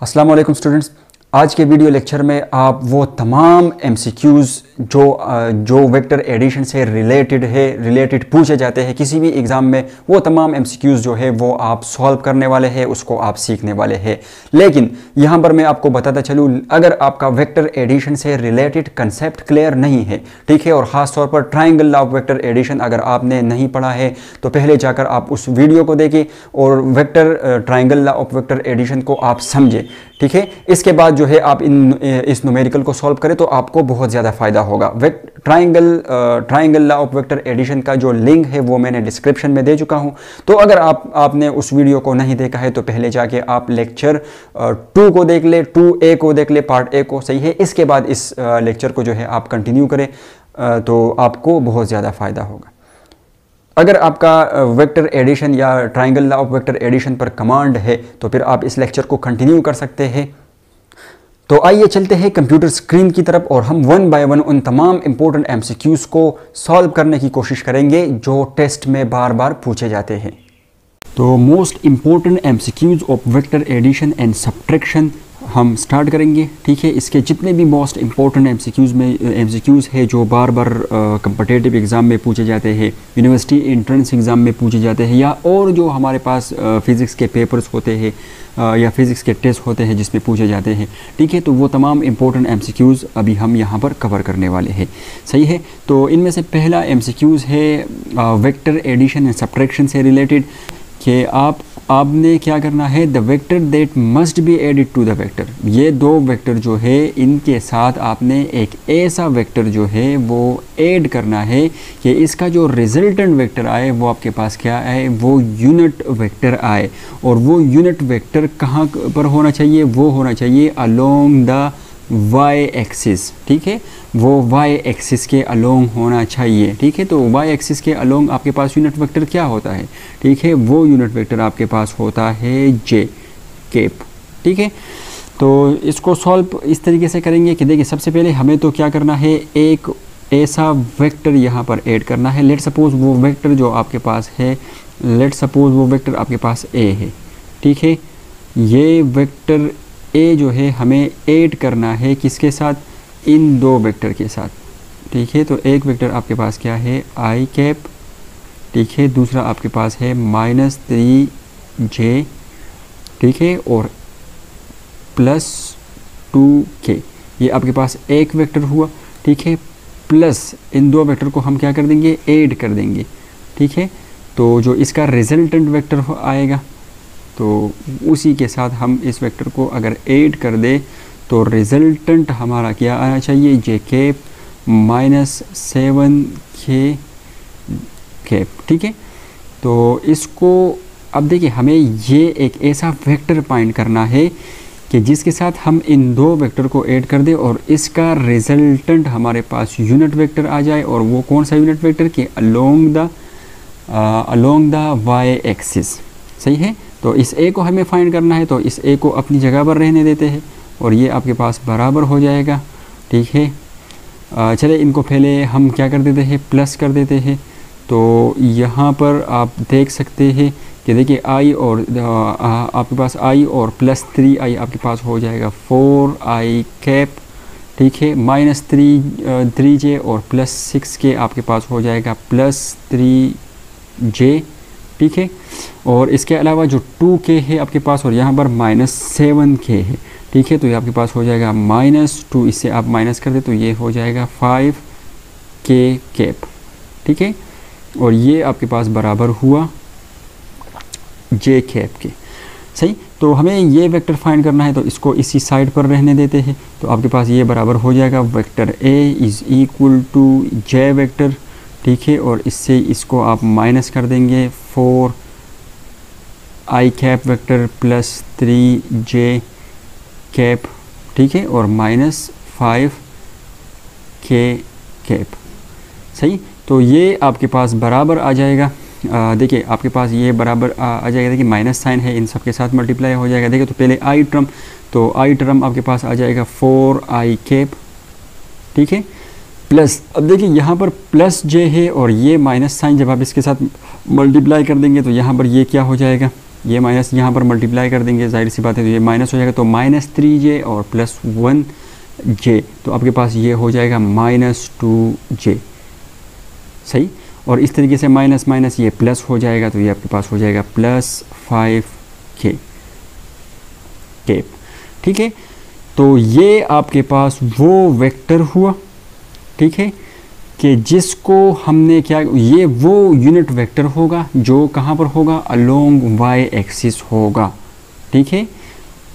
अस्सलाम वालेकुम स्टूडेंट्स। आज के वीडियो लेक्चर में आप वो तमाम एमसीक्यूज़ जो वेक्टर एडिशन से रिलेटेड पूछे जाते हैं किसी भी एग्ज़ाम में, वो तमाम एमसीक्यूज़ जो है वो आप सॉल्व करने वाले हैं, उसको आप सीखने वाले हैं। लेकिन यहाँ पर मैं आपको बताता चलूँ, अगर आपका वेक्टर एडिशन से रिलेटेड कंसेप्ट क्लियर नहीं है, ठीक है, और ख़ास तौर पर triangle law of vector addition अगर आपने नहीं पढ़ा है तो पहले जाकर आप उस वीडियो को देखें और triangle law of vector addition को आप समझें, ठीक है। इसके बाद जो है आप इस न्यूमेरिकल को सॉल्व करें तो आपको बहुत ज़्यादा फ़ायदा होगा। Triangle law of vector addition का जो लिंक है वो मैंने डिस्क्रिप्शन में दे चुका हूं। तो अगर आपने उस वीडियो को नहीं देखा है तो पहले जाके आप लेक्चर 2 को देख ले, 2A को देख ले, पार्ट A को, सही है। इसके बाद इस लेक्चर को जो है आप कंटिन्यू करें तो आपको बहुत ज़्यादा फ़ायदा होगा। अगर आपका वेक्टर एडिशन या triangle law of vector addition पर कमांड है तो फिर आप इस लेक्चर को कंटिन्यू कर सकते हैं। तो आइए चलते हैं कंप्यूटर स्क्रीन की तरफ और हम वन बाय वन उन तमाम इंपॉर्टेंट एमसीक्यूज़ को सॉल्व करने की कोशिश करेंगे जो टेस्ट में बार बार पूछे जाते हैं। तो most important MCQs of vector addition and subtraction हम स्टार्ट करेंगे, ठीक है। इसके जितने भी मोस्ट इंपॉर्टेंट एमसीक्यूज़ है जो बार बार कम्पिटिटिव एग्ज़ाम में पूछे जाते हैं, यूनिवर्सिटी एंट्रेंस एग्ज़ाम में पूछे जाते हैं, या और जो हमारे पास फ़िज़िक्स के पेपर्स होते हैं या फिज़िक्स के टेस्ट होते हैं जिसमें पूछे जाते हैं, ठीक है। तो वो तमाम इंपॉर्टेंट एमसीक्यूज़ अभी हम यहाँ पर कवर करने वाले हैं, सही है। तो इनमें से पहला एमसीक्यूज़ है वेक्टर एडिशन एंड सब्ट्रैक्शन से रिलेटेड कि आपने क्या करना है, the vector that must be added to the vector. ये दो वेक्टर जो है इनके साथ आपने एक ऐसा वेक्टर जो है वो ऐड करना है कि इसका जो रिजल्टेंट वेक्टर आए वो आपके पास क्या आए, वो यूनिट वेक्टर आए। और वो यूनिट वेक्टर कहाँ पर होना चाहिए, वो होना चाहिए अलोंग द वाई एक्सिस, ठीक है। वो वाई एक्सिस के अलोंग होना चाहिए, ठीक है। तो वाई एक्सिस के अलोंग आपके पास यूनिट वेक्टर क्या होता है, ठीक है, वो यूनिट वेक्टर आपके पास होता है जे केप, ठीक है। तो इसको सॉल्व इस तरीके से करेंगे कि देखिए सबसे पहले हमें तो क्या करना है, एक ऐसा वेक्टर यहाँ पर ऐड करना है। लेट सपोज वो वेक्टर जो आपके पास है, लेट सपोज वो वेक्टर आपके पास ए है, ठीक है। ये वेक्टर ए जो है हमें ऐड करना है किसके साथ, इन दो वेक्टर के साथ, ठीक है। तो एक वेक्टर आपके पास क्या है, आई कैप, ठीक है। दूसरा आपके पास है -3j, ठीक है, और +2k। ये आपके पास एक वेक्टर हुआ, ठीक है। प्लस इन दो वेक्टर को हम क्या कर देंगे, ऐड कर देंगे, ठीक है। तो जो इसका रिजल्टेंट वेक्टर आएगा तो उसी के साथ हम इस वेक्टर को अगर ऐड कर दे तो रिजल्टेंट हमारा क्या आना चाहिए, जे कैप -7k कैप, ठीक है। तो इसको अब देखिए हमें ये एक ऐसा वेक्टर फाइंड करना है कि जिसके साथ हम इन दो वेक्टर को ऐड कर दें और इसका रिजल्टेंट हमारे पास यूनिट वेक्टर आ जाए। और वो कौन सा यूनिट वेक्टर, कि अलोंग द वाई एक्सिस, सही है। तो इस ए को हमें फाइंड करना है, तो इस ए को अपनी जगह पर रहने देते हैं और ये आपके पास बराबर हो जाएगा, ठीक है। चले इनको पहले हम क्या कर देते हैं, प्लस कर देते हैं। तो यहाँ पर आप देख सकते हैं कि देखिए आई और आपके पास आई और +3i आपके पास हो जाएगा 4i कैप, ठीक है। -3j और +6k आपके पास हो जाएगा +3j, ठीक है। और इसके अलावा जो 2k है आपके पास और यहाँ पर -7k है, ठीक है। तो ये आपके पास हो जाएगा -2, इससे आप माइनस कर दे तो ये हो जाएगा 5k कैप, ठीक है। और ये आपके पास बराबर हुआ j कैप के, सही। तो हमें ये वेक्टर फाइंड करना है तो इसको इसी साइड पर रहने देते हैं। तो आपके पास ये बराबर हो जाएगा vector a is equal to j vector, ठीक है। और इससे इसको आप माइनस कर देंगे 4i cap vector +3j cap, ठीक है, और -5k कैप, सही। तो ये आपके पास बराबर आ जाएगा, देखिए आपके पास ये बराबर आ जाएगा, देखिए माइनस साइन है, इन सब के साथ मल्टीप्लाई हो जाएगा। देखिए तो पहले आई टर्म, तो आई टर्म आपके पास आ जाएगा 4i कैप, ठीक है, प्लस अब देखिए यहाँ पर +j है और ये माइनस साइन जब आप इसके साथ मल्टीप्लाई कर देंगे तो यहाँ पर ये क्या हो जाएगा, ये माइनस यहाँ पर मल्टीप्लाई कर देंगे, जाहिर सी बात है, तो ये माइनस हो जाएगा, तो -3j और +1j, तो आपके पास ये हो जाएगा -2j। सही। और इस तरीके से माइनस माइनस ये प्लस हो जाएगा, तो ये आपके पास हो जाएगा +5k केप। ठीक है, तो ये आपके पास वो वेक्टर हुआ, ठीक है, कि जिसको हमने क्या, ये वो यूनिट वेक्टर होगा जो कहाँ पर होगा, अलोंग वाई एक्सिस होगा। ठीक है,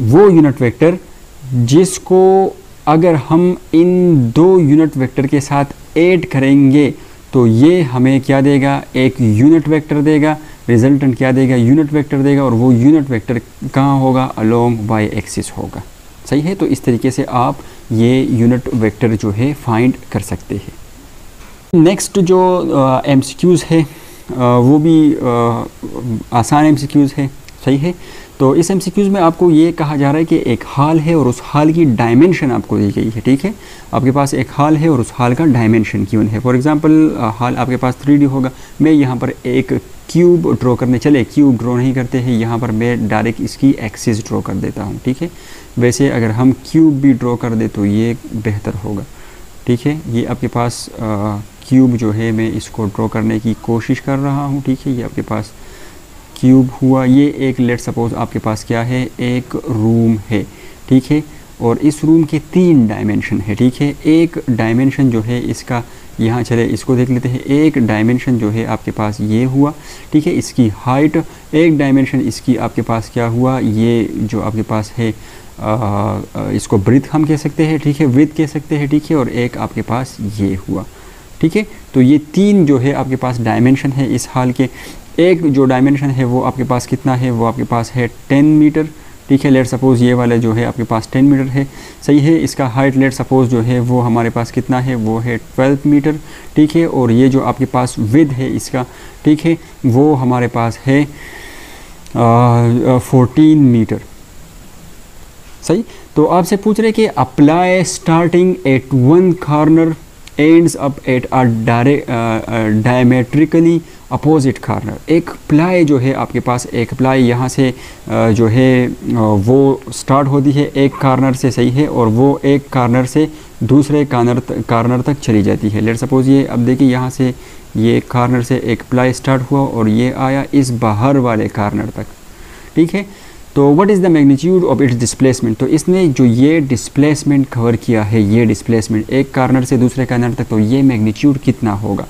वो यूनिट वेक्टर जिसको अगर हम इन दो यूनिट वेक्टर के साथ ऐड करेंगे तो ये हमें क्या देगा, एक यूनिट वेक्टर देगा, रिजल्टेंट क्या देगा, यूनिट वेक्टर देगा, और वो यूनिट वेक्टर कहाँ होगा, अलोंग वाई एक्सिस होगा। सही है, तो इस तरीके से आप ये यूनिट वेक्टर जो है फाइंड कर सकते हैं। नेक्स्ट जो MCQs है वो भी आसान MCQs है। सही है, तो इस MCQs में आपको ये कहा जा रहा है कि एक हाल है और उस हाल की डायमेंशन आपको दी गई है। ठीक है, आपके पास एक हाल है और उस हाल का डायमेंशन गिवन है। फॉर एग्जांपल हाल आपके पास 3D होगा, मैं यहाँ पर एक क्यूब ड्रॉ करने, चले क्यूब ड्रॉ नहीं करते हैं, यहाँ पर मैं डायरेक्ट इसकी एक्सिस ड्रॉ कर देता हूँ। ठीक है, वैसे अगर हम क्यूब भी ड्रॉ कर दे तो ये बेहतर होगा। ठीक है, ये आपके पास क्यूब जो है मैं इसको ड्रॉ करने की कोशिश कर रहा हूँ। ठीक है, ये आपके पास क्यूब हुआ, ये एक लेट सपोज आपके पास क्या है, एक रूम है। ठीक है, और इस रूम के 3 डायमेंशन है। ठीक है, एक डायमेंशन जो है इसका, यहाँ चले इसको देख लेते हैं, एक डायमेंशन जो है आपके पास ये हुआ। ठीक है, इसकी हाइट, एक डायमेंशन इसकी आपके पास क्या हुआ, ये जो आपके पास है इसको ब्रीथ हम कह सकते हैं। ठीक है, विड्थ कह सकते हैं। ठीक है, और एक आपके पास ये हुआ। ठीक है, तो ये 3 जो है आपके पास डायमेंशन है इस हाल के। एक जो डायमेंशन है वो आपके पास कितना है, वो आपके पास है 10 मीटर। ठीक है, लेट सपोज ये वाला जो है आपके पास 10 मीटर है। सही है, इसका हाइट लेट सपोज जो है वो हमारे पास कितना है, वो है 12 मीटर। ठीक है, और ये जो आपके पास विड्थ है इसका, ठीक है, वो हमारे पास है 14 मीटर। सही, तो आपसे पूछ रहे कि apply starting at one corner ends up at a diametrically opposite corner. एक प्लाई जो है आपके पास, एक प्लाई यहाँ से जो है वो स्टार्ट होती है एक कॉर्नर से। सही है, और वो एक कॉर्नर से दूसरे कॉर्नर तक चली जाती है। लेट सपोज ये, अब देखिए यहाँ से ये कॉर्नर से एक प्लाई स्टार्ट हुआ और ये आया इस बाहर वाले कॉर्नर तक। ठीक है, तो what is the magnitude of its displacement, तो इसने जो ये डिस्प्लेसमेंट कवर किया है, ये डिस्प्लेसमेंट एक कॉर्नर से दूसरे कॉर्नर तक, तो ये मैग्नीट्यूड कितना होगा।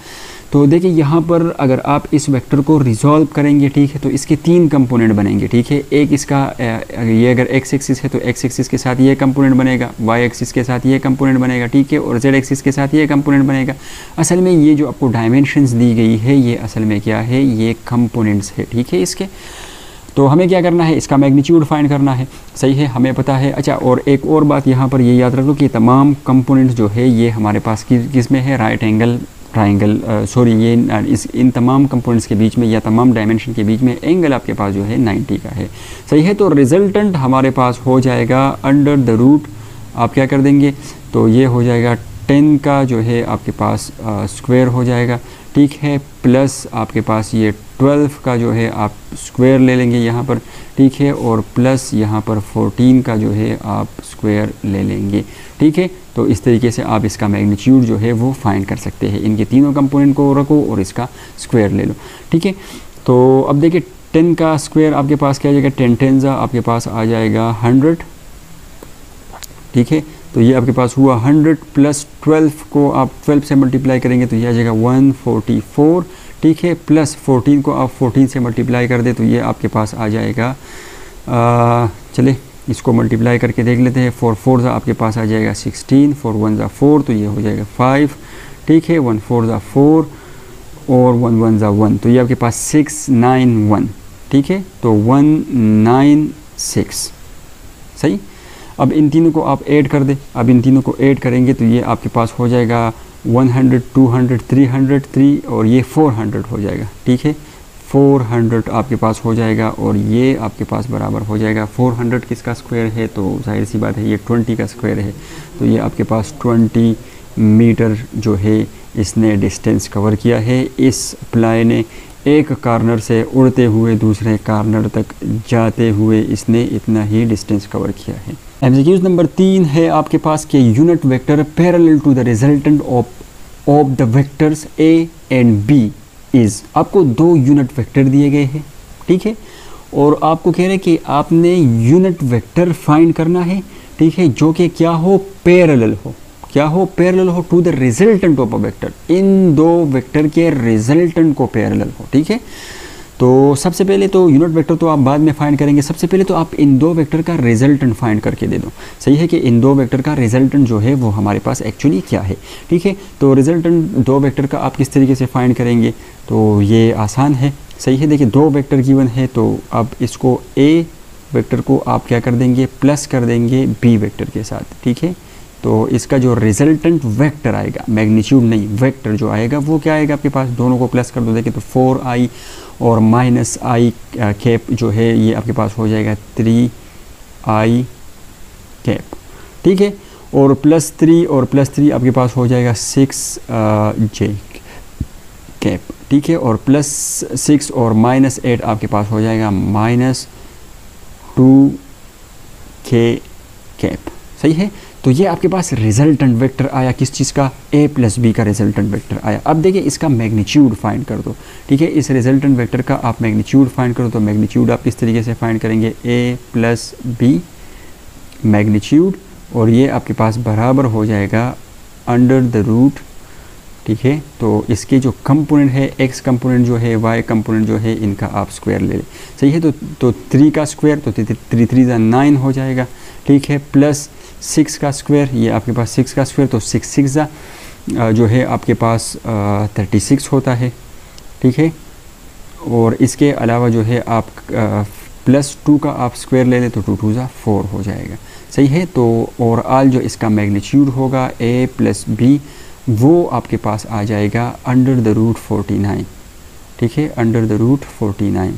तो देखिए यहाँ पर अगर आप इस वेक्टर को रिजॉल्व करेंगे, ठीक है, तो इसके 3 कंपोनेंट बनेंगे। ठीक है, एक इसका ये अगर x एक्सिस है तो x एक्सिस के साथ ये कंपोनेंट बनेगा, y एक्सिस के साथ ये कंपोनेंट बनेगा। ठीक है, और z एक्सिस के साथ ये कंपोनेंट बनेगा। असल में ये जो आपको डायमेंशंस दी गई है ये असल में क्या है, ये कंपोनेंट्स है। ठीक है, इसके तो हमें क्या करना है, इसका मैग्नीट्यूड फाइंड करना है। सही है, हमें पता है। अच्छा, और एक और बात यहाँ पर ये याद रखो कि तमाम कंपोनेंट्स जो है ये हमारे पास किस में है, राइट एंगल ट्राइंगल, सॉरी ये इन तमाम कंपोनेंट्स के बीच में या तमाम डायमेंशन के बीच में एंगल आपके पास जो है 90 का है। सही है, तो रिजल्टेंट हमारे पास हो जाएगा अंडर द रूट, आप क्या कर देंगे, तो ये हो जाएगा 10 का जो है आपके पास स्क्वायर हो जाएगा। ठीक है, प्लस आपके पास ये 12 का जो है आप स्क्वायर ले लेंगे यहाँ पर। ठीक है, और प्लस यहाँ पर 14 का जो है आप स्क्वायर ले लेंगे। ठीक है, तो इस तरीके से आप इसका मैग्नीट्यूड जो है वो फाइंड कर सकते हैं। इनके तीनों कंपोनेंट को रखो और इसका स्क्वायर ले लो। ठीक है, तो अब देखिए 10 का स्क्वायर आपके पास क्या आ जाएगा, 10 10 आपके पास आ जाएगा 100। ठीक है, तो ये आपके पास हुआ 100 प्लस 12 को आप 12 से मल्टीप्लाई करेंगे तो ये आ जाएगा 144। ठीक है, प्लस 14 को आप 14 से मल्टीप्लाई कर दे तो ये आपके पास आ जाएगा, चले इसको मल्टीप्लाई करके देख लेते हैं। 4 4 आपके पास आ जाएगा 16, 4 1 4, तो ये हो जाएगा 5। ठीक है, 1 4 4 और 1 1 1, तो ये आपके पास 691। ठीक है, तो 196। सही, अब इन तीनों को आप ऐड कर दें। अब इन तीनों को ऐड करेंगे तो ये आपके पास हो जाएगा 100 200 303 और ये 400 हो जाएगा। ठीक है, 400 आपके पास हो जाएगा और ये आपके पास बराबर हो जाएगा 400 किसका स्क्वायर है, तो जाहिर सी बात है ये 20 का स्क्वायर है। तो ये आपके पास 20 मीटर जो है इसने डिस्टेंस कवर किया है इस प्लाई ने एक कार्नर से उड़ते हुए दूसरे कार्नर तक जाते हुए इसने इतना ही डिस्टेंस कवर किया है। एमसीक्यूज नंबर 3 है आपके पास कि unit vector parallel to the resultant of the vectors A and B is. आपको 2 यूनिट वेक्टर दिए गए हैं, ठीक है, और आपको कह रहे हैं कि आपने यूनिट वेक्टर फाइंड करना है, ठीक है, जो कि क्या हो, पैरेलल हो, क्या हो, पैरेलल हो to the resultant of a vector, इन 2 वेक्टर के रिजल्टेंट को पैरेलल हो, ठीक है। तो सबसे पहले तो यूनिट वेक्टर तो आप बाद में फाइंड करेंगे, सबसे पहले तो आप इन 2 वेक्टर का रिजल्टेंट फाइंड करके दे दो। सही है कि इन 2 वेक्टर का रिजल्टेंट जो है वो हमारे पास एक्चुअली क्या है, ठीक है। तो रिजल्टेंट 2 वेक्टर का आप किस तरीके से फाइंड करेंगे, तो ये आसान है। सही है, देखिए 2 वेक्टर गिवन है, तो अब इसको ए वेक्टर को आप क्या कर देंगे, प्लस कर देंगे बी वेक्टर के साथ, ठीक है। तो इसका जो रिजल्टेंट वेक्टर आएगा, मैग्नीट्यूड नहीं, वेक्टर जो आएगा वो क्या आएगा आपके पास, दोनों को प्लस कर दो, देखिए तो 4i और माइनस आई कैप जो है ये आपके पास हो जाएगा 3i कैप, ठीक है, और +3 और +3 आपके पास हो जाएगा 6j कैप, ठीक है, और +6 और -8 आपके पास हो जाएगा -2k कैप। सही है, तो ये आपके पास रिजल्टेंट वेक्टर आया किस चीज़ का, a + b का रिजल्टेंट वेक्टर आया। अब देखिए इसका मैग्नीट्यूड फाइंड कर दो, ठीक है, इस रिजल्टेंट वेक्टर का आप मैग्नीट्यूड फाइंड करो। तो मैग्नीट्यूड आप किस तरीके से फाइंड करेंगे, a + b मैग्नीट्यूड, और ये आपके पास बराबर हो जाएगा √, ठीक है। तो इसके जो कंपोनेंट है, x कंपोनेंट जो है, y कंपोनेंट जो है, इनका आप स्क्वायर ले लें। सही है, तो 3 का स्क्वायर, तो 3 3 9 हो जाएगा, ठीक है, प्लस 6 का स्क्वायर, ये आपके पास 6 का स्क्वायर, तो 6 6 जो है आपके पास 36 होता है, ठीक है। और इसके अलावा जो है आप +2 का आप स्क्वायर ले लें, तो 2 2 4 हो जाएगा। सही है, तो ओवरऑल जो इसका मैग्नीट्यूड होगा a + b वो आपके पास आ जाएगा √49, ठीक है, √49,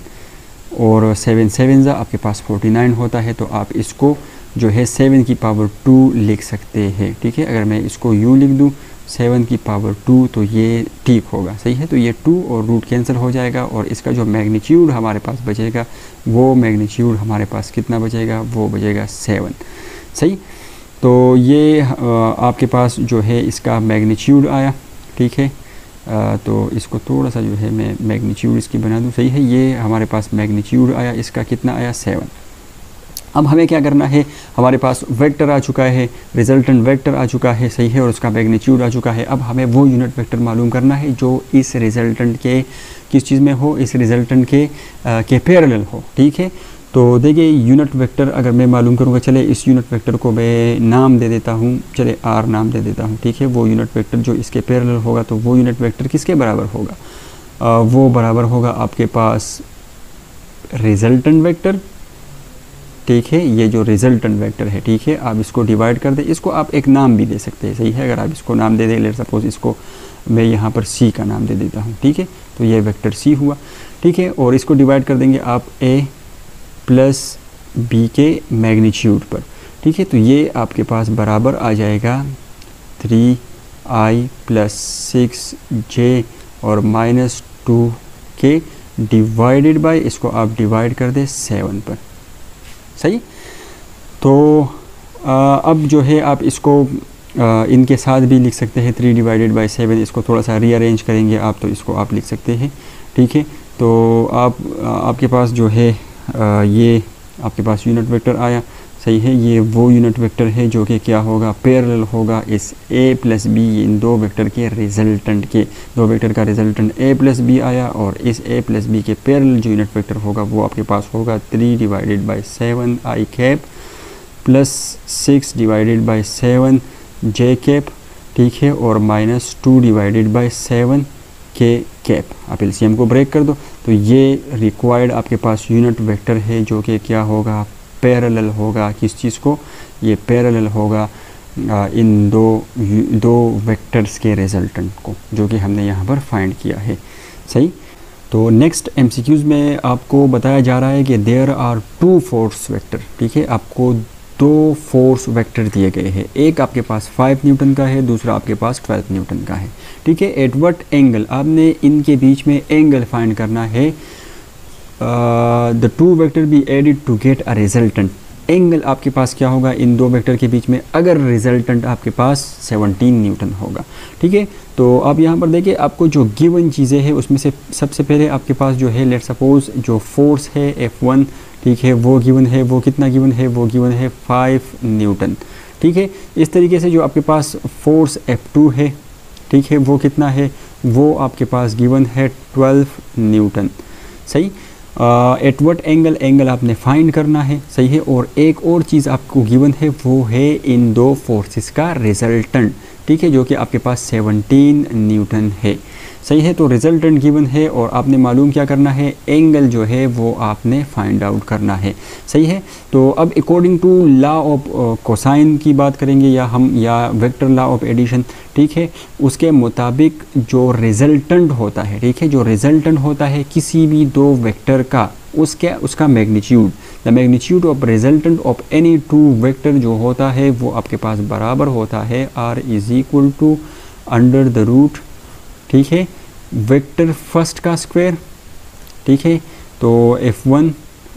और 7 7 आपके पास 49 होता है। तो आप इसको जो है 7 की पावर 2 लिख सकते हैं, ठीक है। अगर मैं इसको यूँ लिख दूँ 7 की पावर 2 तो ये ठीक होगा। सही है, तो ये 2 और रूट कैंसिल हो जाएगा, और इसका जो मैग्नीट्यूड हमारे पास बचेगा वो मैग्नीट्यूड हमारे पास कितना बचेगा, वो बचेगा 7। सही, तो ये आपके पास जो है इसका मैग्नीट्यूड आया, ठीक है। तो इसको थोड़ा सा जो है मैं मैग्नीट्यूड इसकी बना दूँ। सही है, ये हमारे पास मैग्नीट्यूड आया, इसका कितना आया, 7। अब हमें क्या करना है, हमारे पास वेक्टर आ चुका है, रिजल्टेंट वेक्टर आ चुका है, सही है, और उसका मैग्नीट्यूड आ चुका है। अब हमें वो यूनिट वेक्टर मालूम करना है जो इस रिजल्टेंट के किस चीज़ में हो, इस रिजल्टेंट के पैरेलल हो, ठीक है। तो देखिए यूनिट वेक्टर अगर मैं मालूम करूँगा, चले इस यूनिट वेक्टर को मैं नाम दे देता हूँ, चले r नाम दे देता हूँ, ठीक है। वो यूनिट वेक्टर जो इसके पैरेलल होगा, तो वो यूनिट वेक्टर किसके बराबर होगा, वो बराबर होगा आपके पास रिजल्टेंट वेक्टर, ठीक है। ये जो रिजल्टेंट वेक्टर है, ठीक है, आप इसको डिवाइड कर दें, इसको आप एक नाम भी दे सकते हैं। सही है, अगर आप इसको नाम दे दें, लेट सपोज इसको मैं यहाँ पर c का नाम दे देता हूँ, ठीक है। तो ये वेक्टर c हुआ, ठीक है, और इसको डिवाइड कर देंगे आप a + b के मैग्नीट्यूड पर, ठीक है। तो ये आपके पास बराबर आ जाएगा 3i + 6j और -2k डिवाइडेड बाय, इसको आप डिवाइड कर दें 7 पर। सही, तो अब जो है आप इसको इनके साथ भी लिख सकते हैं, 3/7, इसको थोड़ा सा रीअरेंज करेंगे आप, तो इसको आप लिख सकते हैं, ठीक है। तो आपके पास जो है ये आपके पास यूनिट वेक्टर आया। सही है, ये वो यूनिट वेक्टर है जो कि क्या होगा, पैरेलल होगा इस a + b, इन 2 वेक्टर के रिजल्टेंट के, 2 वेक्टर का रिजल्टेंट a + b आया, और इस a + b के पैरेलल जो यूनिट वेक्टर होगा वो आपके पास होगा 3/7i कैप + 6/7j कैप, ठीक है, और -2/7k कैप। आप एलसीएम को ब्रेक कर दो, तो ये रिक्वायर्ड आपके पास यूनिट वेक्टर है जो कि क्या होगा, पैरेलल होगा किस चीज़ को, ये पैरेलल होगा इन दो वेक्टर्स के रिजल्टेंट को, जो कि हमने यहाँ पर फाइंड किया है। सही, तो नेक्स्ट एमसीक्यूज़ में आपको बताया जा रहा है कि देयर आर 2 फोर्स वेक्टर, ठीक है। आपको दो फोर्स वेक्टर दिए गए हैं, एक आपके पास 5 न्यूटन का है, दूसरा आपके पास 12 न्यूटन का है, ठीक है। एट व्हाट एंगल, आपने इनके बीच में एंगल फाइंड करना है। The two vector be added to get a resultant, angle आपके पास क्या होगा इन दो वेक्टर के बीच में, अगर रिजल्टेंट आपके पास 17 न्यूटन होगा, ठीक है। तो आप यहाँ पर देखिए, आपको जो गिवन चीज़ें हैं उसमें से सबसे पहले आपके पास जो है, लेट सपोज जो फोर्स है F1, ठीक है, वो गिवन है, वो कितना गिवन है, वो गिवन है 5 न्यूटन, ठीक है। इस तरीके से जो आपके पास फोर्स F2 है, ठीक है, वो कितना है, वो आपके पास गिवन है 12 न्यूटन, सही। एट व्हाट एंगल, एंगल आपने फाइंड करना है, सही है। और एक और चीज़ आपको गिवन है, वो है इन दो फोर्सेस का रिजल्टेंट, ठीक है, जो कि आपके पास 17 न्यूटन है, सही है। तो रिजल्टेंट गिवन है और आपने मालूम क्या करना है, एंगल जो है वो आपने फाइंड आउट करना है, सही है। तो अब according to law of cosine की बात करेंगे या वेक्टर लॉ ऑफ एडिशन, ठीक है। उसके मुताबिक जो रिजल्टेंट होता है, ठीक है, जो रिजल्टेंट होता है किसी भी दो वेक्टर का, उसका magnitude, the magnitude of resultant of any two vector जो होता है वो आपके पास बराबर होता है R is equal to under the root, ठीक है, वेक्टर फर्स्ट का स्क्वायर, ठीक है। तो F1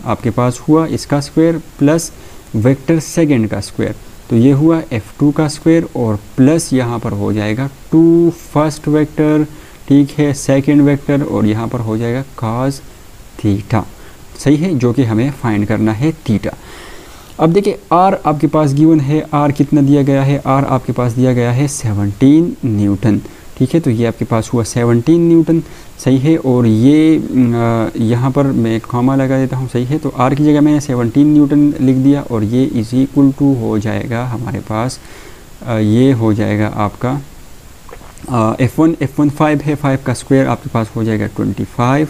आपके पास हुआ इसका स्क्वायर प्लस वेक्टर सेकंड का स्क्वायर, तो ये हुआ F2 का स्क्वायर और प्लस यहाँ पर हो जाएगा 2 फर्स्ट वेक्टर, ठीक है, सेकंड वेक्टर, और यहाँ पर हो जाएगा cos थीटा, सही है, जो कि हमें फाइंड करना है थीटा। अब देखिए R आपके पास गिवन है, R कितना दिया गया है, R आपके पास दिया गया है 17 न्यूटन, ठीक है। तो ये आपके पास हुआ 17 न्यूटन, सही है। और ये यहाँ पर मैं कॉमा लगा देता हूँ, सही है। तो R की जगह मैंने 17 न्यूटन लिख दिया और ये इज इक्वल टू हो जाएगा हमारे पास, ये हो जाएगा आपका F1 5 है, 5 का स्क्वायर आपके पास हो जाएगा 25,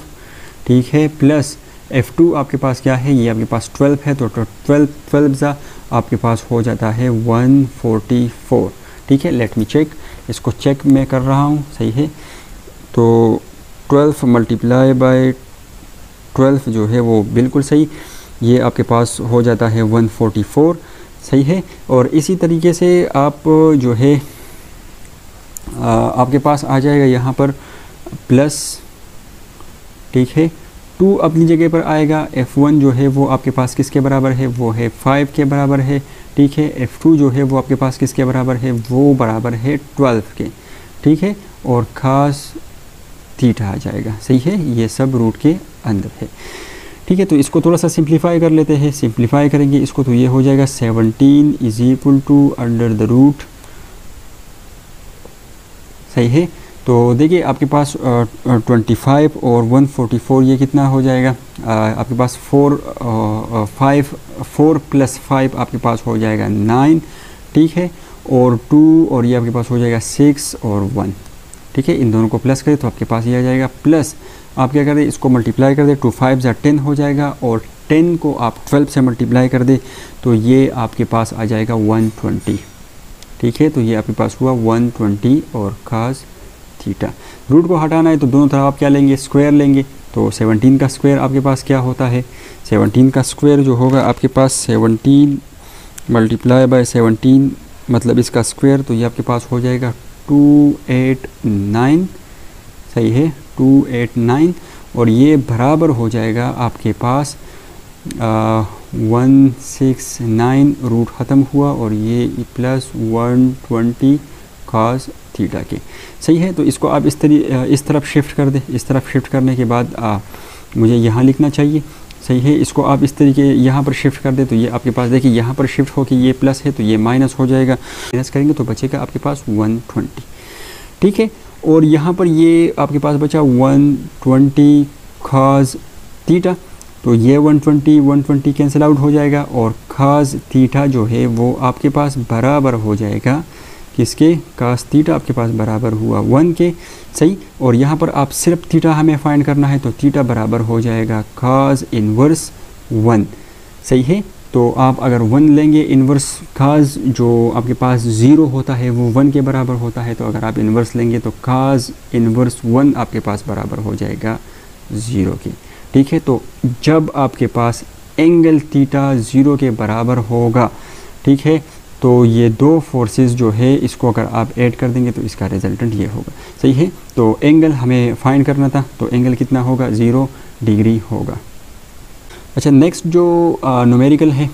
ठीक है, प्लस F2 आपके पास क्या है, ये आपके पास 12 है, तो 12 ज़ा आपके पास हो जाता है 144, ठीक है। लेट मी चेक, इसको चेक मैं कर रहा हूँ, सही है। तो 12 मल्टीप्लाई बाय 12 जो है वो बिल्कुल सही, ये आपके पास हो जाता है 144, सही है। और इसी तरीके से आप जो है आपके पास आ जाएगा यहाँ पर प्लस, ठीक है, 2 अपनी जगह पर आएगा। F1 जो है वो आपके पास किसके बराबर है, वो है 5 के बराबर है, ठीक है। F2 जो है वो आपके पास किसके बराबर है, वो बराबर है 12 के, ठीक है, और cos थीटा आ जाएगा, सही है। ये सब रूट के अंदर है, ठीक है। तो इसको थोड़ा सा सिंप्लीफाई कर लेते हैं, सिंप्लीफाई करेंगे इसको तो ये हो जाएगा 17 is equal to under the root, सही है। तो देखिए आपके पास 25 और 144 ये कितना हो जाएगा, आपके पास 4 प्लस 5 आपके पास हो जाएगा 9, ठीक है, और 2 और ये आपके पास हो जाएगा 6 और 1, ठीक है। इन दोनों को प्लस करें तो आपके पास ये आ जाएगा, प्लस आप क्या कर दें, इसको मल्टीप्लाई कर दें, 2 5 ज़ा 10 हो जाएगा, और 10 को आप 12 से मल्टीप्लाई कर दें तो ये आपके पास आ जाएगा 120, ठीक है। तो ये आपके पास हुआ 120 और cos थीटा। रूट को हटाना है तो दोनों तरफ आप क्या लेंगे, स्क्वायर लेंगे। तो 17 का स्क्वायर आपके पास क्या होता है, 17 का स्क्वायर जो होगा आपके पास 17 मल्टीप्लाई बाय 17 मतलब इसका स्क्वायर, तो ये आपके पास हो जाएगा 289, सही है, 289, और ये बराबर हो जाएगा आपके पास 169, रूट ख़त्म हुआ और ये प्लस 120 cos थीटा के, सही है। तो इसको आप इस तरफ शिफ्ट कर दें, इस तरफ शिफ्ट करने के बाद मुझे यहाँ लिखना चाहिए, सही है। इसको आप इस तरीके यहाँ पर शिफ्ट कर दें तो ये आपके पास देखिए यहाँ पर शिफ्ट होकर ये प्लस है तो ये माइनस हो जाएगा, माइनस करेंगे तो बचेगा आपके पास 120, ठीक है। और यहाँ पर ये आपके पास बचा 120 cos थीटा, तो ये 120 कैंसिल आउट हो जाएगा और cos थीटा जो है वो आपके पास बराबर हो जाएगा किसके, cos थीटा आपके पास बराबर हुआ 1 के, सही। और यहाँ पर आप सिर्फ थीटा हमें फाइंड करना है तो थीटा बराबर हो जाएगा cos इन्वर्स 1, सही है। तो आप अगर 1 लेंगे, इन्वर्स cos जो आपके पास 0 होता है वो 1 के बराबर होता है, तो अगर आप इन्वर्स लेंगे तो cos इन्वर्स 1 आपके पास बराबर हो जाएगा 0 के, ठीक है। तो जब आपके पास एंगल थीटा 0 के बराबर होगा ठीक है। तो ये दो फोर्सेस जो है इसको अगर आप ऐड कर देंगे तो इसका रिजल्टेंट ये होगा, सही है। तो एंगल हमें फाइंड करना था, तो एंगल कितना होगा, 0 डिग्री होगा। अच्छा, नेक्स्ट जो न्यूमेरिकल है,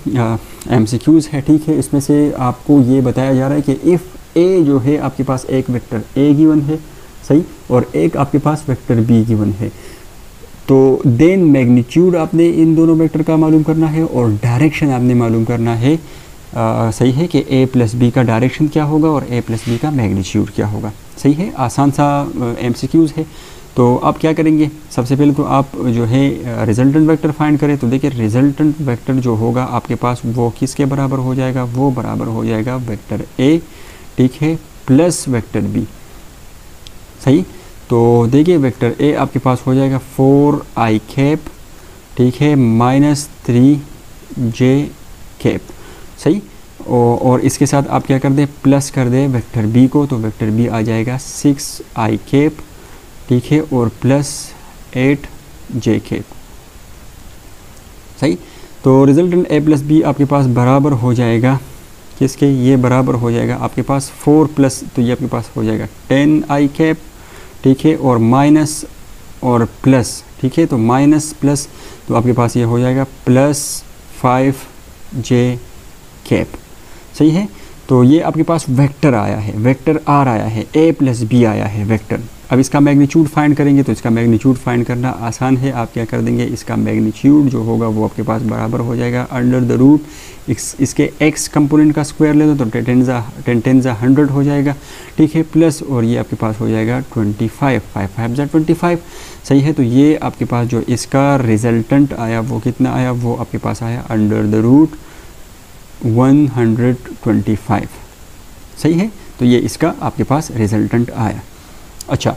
MCQs है, ठीक है। इसमें से आपको ये बताया जा रहा है कि इफ़ ए जो है आपके पास एक वेक्टर ए गिवन है, सही, और एक आपके पास वेक्टर बी गिवन है, तो देन मैग्नीट्यूड आपने इन दोनों वेक्टर का मालूम करना है और डायरेक्शन आपने मालूम करना है, सही है, कि a प्लस बी का डायरेक्शन क्या होगा और a प्लस बी का मैग्नीट्यूड क्या होगा, सही है। आसान सा MCQs है। तो आप क्या करेंगे, सबसे पहले तो आप जो है रिजल्टेंट वेक्टर फाइंड करें। तो देखिए रिजल्टेंट वेक्टर जो होगा आपके पास वो किसके बराबर हो जाएगा, वो बराबर हो जाएगा वेक्टर a, ठीक है, प्लस वेक्टर b, सही। तो देखिए वेक्टर a आपके पास हो जाएगा 4i कैप, ठीक है, -3j कैप, सही। और इसके साथ आप क्या कर दें, प्लस कर दें वेक्टर b को, तो वेक्टर b आ जाएगा 6i कैप, ठीक है, और प्लस 8j कैप, सही। तो रिजल्टेंट a प्लस b आपके पास बराबर हो जाएगा किसके, ये बराबर हो जाएगा आपके पास 4 प्लस, तो ये आपके पास हो जाएगा 10i कैप, ठीक है, और माइनस और प्लस, ठीक है, तो माइनस प्लस, तो आपके पास ये हो जाएगा प्लस 5j कैप, सही है। तो ये आपके पास वेक्टर आया है, वेक्टर आर आया है, a प्लस बी आया है वेक्टर। अब इसका मैग्नीट्यूड फाइंड करेंगे, तो इसका मैग्नीट्यूड फाइंड करना आसान है। आप क्या कर देंगे, इसका मैग्नीट्यूड जो होगा वो आपके पास बराबर हो जाएगा अंडर द रूट इसके x कंपोनेंट का स्क्वायर ले दो तो 10 × 100 हो जाएगा, ठीक है, प्लस और ये आपके पास हो जाएगा 25, 5 5 × 25, सही है। तो ये आपके पास जो इसका रिजल्टेंट आया वो कितना आया, वो आपके पास आया अंडर द रूट 125, सही है। तो ये इसका आपके पास रिजल्टेंट आया। अच्छा,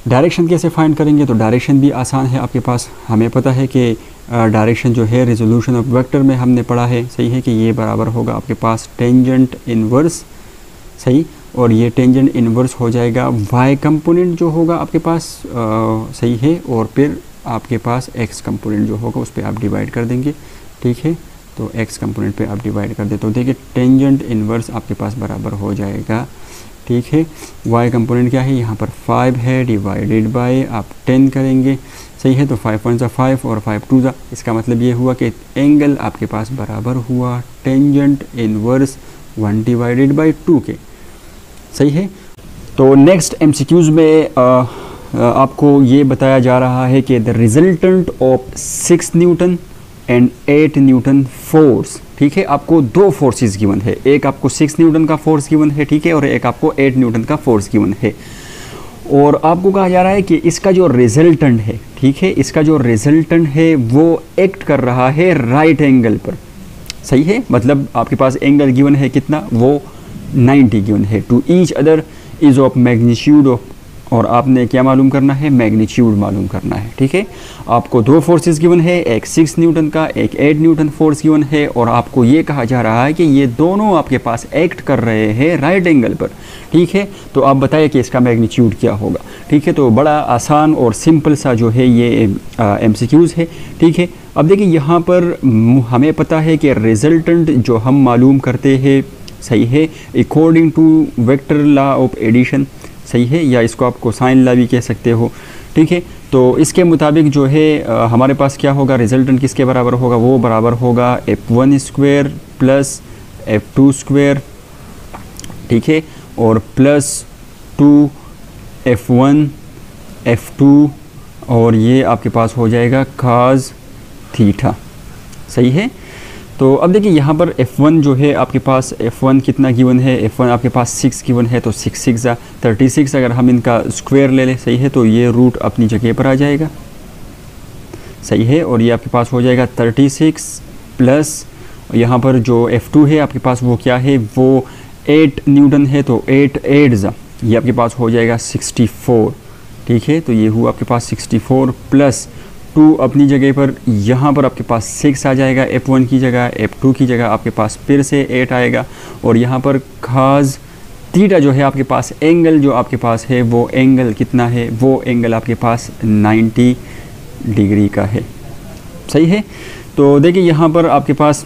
डायरेक्शन कैसे फाइंड करेंगे, तो डायरेक्शन भी आसान है आपके पास। हमें पता है कि डायरेक्शन जो है रिजोल्यूशन ऑफ वेक्टर में हमने पढ़ा है, सही है, कि ये बराबर होगा आपके पास टेंजेंट इनवर्स, सही, और ये टेंजेंट इनवर्स हो जाएगा y कंपोनेंट जो होगा आपके पास, सही है, और फिर आपके पास x कंपोनेंट जो होगा उस पर आप डिवाइड कर देंगे, ठीक है। तो x कंपोनेंट पे आप डिवाइड कर दे, तो देखिए टेंजेंट इनवर्स आपके पास बराबर हो जाएगा, ठीक है। y कंपोनेंट क्या है, यहाँ पर 5 है, डिवाइडेड बाय आप 10 करेंगे, सही है। तो 5 1 5 और 5 2 जा, इसका मतलब ये हुआ कि एंगल आपके पास बराबर हुआ टेंजेंट इनवर्स 1/2 के, सही है। तो नेक्स्ट MCQs में आपको ये बताया जा रहा है कि the resultant of 6 Newton and 8 Newton force, ठीक है। आपको दो फोर्सेस गिवन है, एक आपको 6 न्यूटन का फोर्स गिवन है, ठीक है, और एक आपको 8 न्यूटन का फोर्स गिवन है। और आपको कहा जा रहा है कि इसका जो रिजल्टेंट है, ठीक है, इसका जो रिजल्टेंट है वो एक्ट कर रहा है राइट एंगल पर, सही है। मतलब आपके पास एंगल गिवन है कितना, वो 90 गिवन है। To each other is of magnitude of, और आपने क्या मालूम करना है, मैग्नीट्यूड मालूम करना है, ठीक है। आपको दो फोर्सेस गिवन है, एक 6 न्यूटन का, एक 8 न्यूटन फोर्स गिवन है, और आपको ये कहा जा रहा है कि ये दोनों आपके पास एक्ट कर रहे हैं राइट एंगल पर, ठीक है। तो आप बताइए कि इसका मैग्नीट्यूड क्या होगा, ठीक है। तो बड़ा आसान और सिंपल सा जो है ये MCQs है, ठीक है। अब देखिए यहाँ पर हमें पता है कि रिजल्टेंट जो हम मालूम करते हैं, सही है, according to vector law of addition, सही है, या इसको आप कोसाइन लॉ भी कह सकते हो, ठीक है। तो इसके मुताबिक जो है हमारे पास क्या होगा, रिजल्टेंट किसके बराबर होगा, वो बराबर होगा f1 square plus f2 square, ठीक है, और प्लस 2f1 f2, और ये आपके पास हो जाएगा cos थीटा, सही है। तो अब देखिए यहाँ पर f1 जो है आपके पास, f1 कितना गिवन है, f1 आपके पास 6 गिवन है, तो 6 6 36, अगर हम इनका स्क्वायर ले लें, सही है, तो ये रूट अपनी जगह पर आ जाएगा, सही है। और ये आपके पास हो जाएगा 36 प्लस यहाँ पर जो f2 है आपके पास वो क्या है, वो 8 न्यूटन है, तो 8 8 ये आपके पास हो जाएगा 64, ठीक है। तो ये हुआ आपके पास 64 प्लस 2 अपनी जगह पर, यहाँ पर आपके पास 6 आ जाएगा f1 की जगह, f2 की जगह आपके पास फिर से 8 आएगा, और यहाँ पर cos थीटा जो है आपके पास, एंगल जो आपके पास है वो एंगल कितना है, वो एंगल आपके पास 90 डिग्री का है, सही है। तो देखिए यहाँ पर आपके पास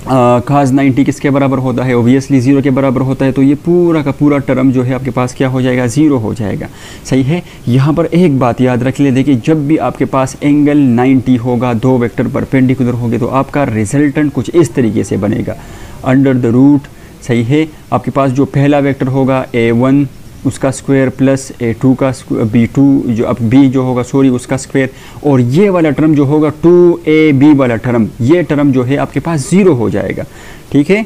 cos 90 किसके बराबर होता है, ओबियसली 0 के बराबर होता है। तो ये पूरा का पूरा टर्म जो है आपके पास क्या हो जाएगा, 0 हो जाएगा। सही है। यहाँ पर एक बात याद रख ले, देखिए जब भी आपके पास एंगल 90 होगा, दो वेक्टर परपेंडिकुलर होंगे, तो आपका रिजल्टेंट कुछ इस तरीके से बनेगा, अंडर द रूट। सही है। आपके पास जो पहला वेक्टर होगा a1 उसका स्क्वायर प्लस a2 का b2 जो अब b जो होगा सॉरी उसका स्क्वायर, और ये वाला टर्म जो होगा 2ab वाला टर्म, ये टर्म जो है आपके पास 0 हो जाएगा। ठीक है।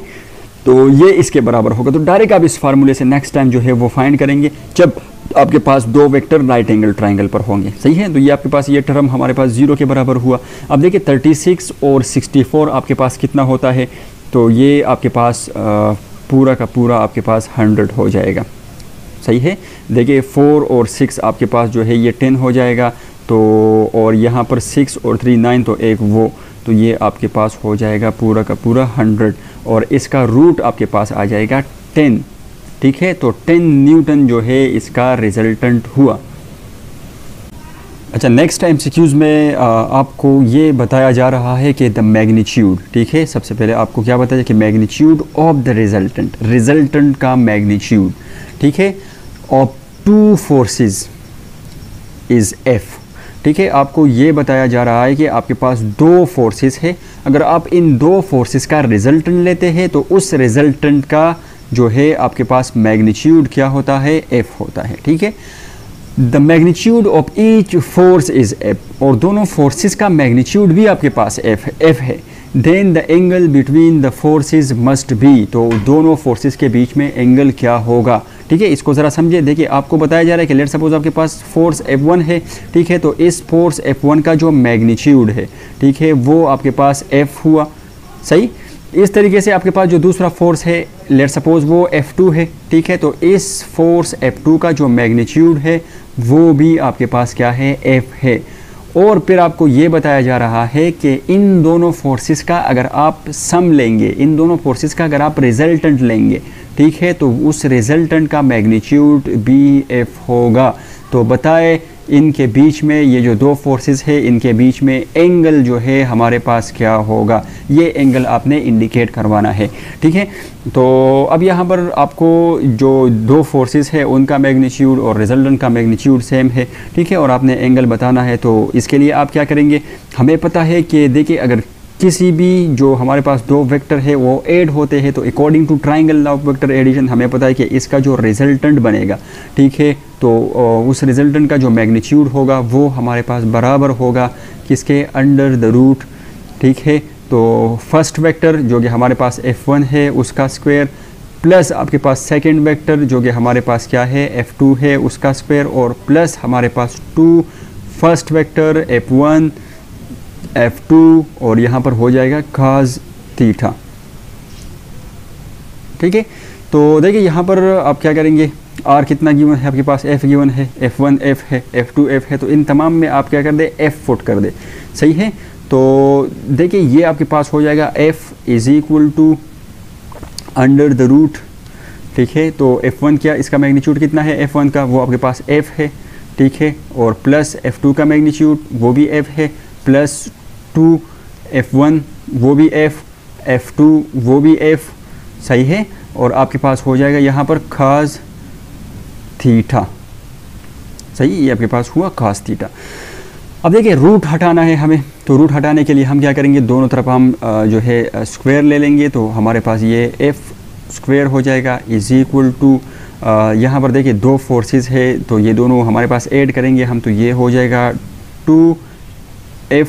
तो ये इसके बराबर होगा। तो डायरेक्ट आप इस फार्मूले से नेक्स्ट टाइम जो है वो फाइंड करेंगे जब आपके पास दो वेक्टर राइट एंगल ट्राइंगल पर होंगे। सही है। तो ये आपके पास ये टर्म हमारे पास 0 के बराबर हुआ। अब देखिए 36 और 64 आपके पास कितना होता है, तो ये आपके पास पूरा का पूरा आपके पास 100 हो जाएगा। सही है। देखिए 4 और 6 आपके पास जो है ये 10 हो जाएगा, तो और यहाँ पर 6 और 3 9, तो एक वो, तो ये आपके पास हो जाएगा पूरा का पूरा 100, और इसका रूट आपके पास आ जाएगा 10। ठीक है। तो 10 न्यूटन जो है इसका रिजल्टेंट हुआ। अच्छा, नेक्स्ट एमसीक्यूज़ में आपको ये बताया जा रहा है कि द मैग्नीट्यूड। ठीक है। सबसे पहले आपको क्या बताया कि मैग्नीट्यूड ऑफ द रिजल्टेंट का मैग्नीट्यूड, ठीक है, of two forces is F. ठीक है। आपको ये बताया जा रहा है कि आपके पास दो फोर्सेस है, अगर आप इन दो फोर्सेस का रिजल्टेंट लेते हैं तो उस रिजल्टेंट का जो है आपके पास मैग्नीट्यूड क्या होता है, एफ होता है। ठीक है। The magnitude of each force is F, और दोनों फोर्सेस का मैग्नीट्यूड भी आपके पास एफ है। Then the angle between the forces must be, तो दोनों फोर्सेस के बीच में एंगल क्या होगा। ठीक है। इसको ज़रा समझे। देखिए आपको बताया जा रहा है कि लेट सपोज आपके पास फोर्स F1 है। ठीक है। तो इस फोर्स F1 का जो मैग्नीट्यूड है, ठीक है, वो आपके पास F हुआ। सही। इस तरीके से आपके पास जो दूसरा फोर्स है लेट सपोज वो F2 है। ठीक है। तो इस फोर्स F2 का जो मैग्नीट्यूड है वो भी आपके पास क्या है, F है। और फिर आपको ये बताया जा रहा है कि इन दोनों फोर्सेस का अगर आप सम लेंगे, इन दोनों फोर्सेस का अगर आप रिजल्टेंट लेंगे, ठीक है, तो उस रिजल्टेंट का मैग्नीट्यूड भी एफ होगा। तो बताए इनके बीच में ये जो दो फोर्सेस है इनके बीच में एंगल जो है हमारे पास क्या होगा, ये एंगल आपने इंडिकेट करवाना है। ठीक है। तो अब यहाँ पर आपको जो दो फोर्सेस है उनका मैग्नीट्यूड और रिजल्टेंट का मैग्नीट्यूड सेम है। ठीक है। और आपने एंगल बताना है, तो इसके लिए आप क्या करेंगे, हमें पता है कि देखिए अगर किसी भी जो हमारे पास दो वेक्टर है वो ऐड होते हैं, तो according to triangle law of vector addition हमें पता है कि इसका जो रिजल्टेंट बनेगा, ठीक है, तो उस रिजल्टेंट का जो मैग्नीट्यूड होगा वो हमारे पास बराबर होगा किसके, अंडर द रूट। ठीक है। तो फर्स्ट वेक्टर जो कि हमारे पास F1 है उसका स्क्वायर, प्लस आपके पास सेकेंड वेक्टर जो कि हमारे पास क्या है, F2 है उसका स्क्वायर, और प्लस हमारे पास 2 फर्स्ट वेक्टर F1 F2, और यहाँ पर हो जाएगा cos थीटा। ठीक है। तो देखिए यहाँ पर आप क्या करेंगे, R कितना गिवन है आपके पास, F गिवन है, F1 F है, F2 F है, तो इन तमाम में आप क्या कर दे, F फुट कर दे। सही है। तो देखिए ये आपके पास हो जाएगा F is equal to under the root. ठीक है। तो F1 क्या, इसका मैग्नीट्यूड कितना है F1 का, वो आपके पास F है। ठीक है। और प्लस F2 का मैग्नीट्यूड वो भी F है, प्लस 2 F1 वो भी F, F2 वो भी F। सही है। और आपके पास हो जाएगा यहाँ पर cos थीटा। सही, ये आपके पास हुआ cos थीटा। अब देखिए रूट हटाना है हमें, तो रूट हटाने के लिए हम क्या करेंगे, दोनों तरफ हम जो है स्क्वायर ले लेंगे, तो हमारे पास ये F स्क्वायर हो जाएगा इज इक्वल टू, यहाँ पर देखिए दो फोर्सेस है तो ये दोनों हमारे पास ऐड करेंगे हम, तो ये हो जाएगा 2F।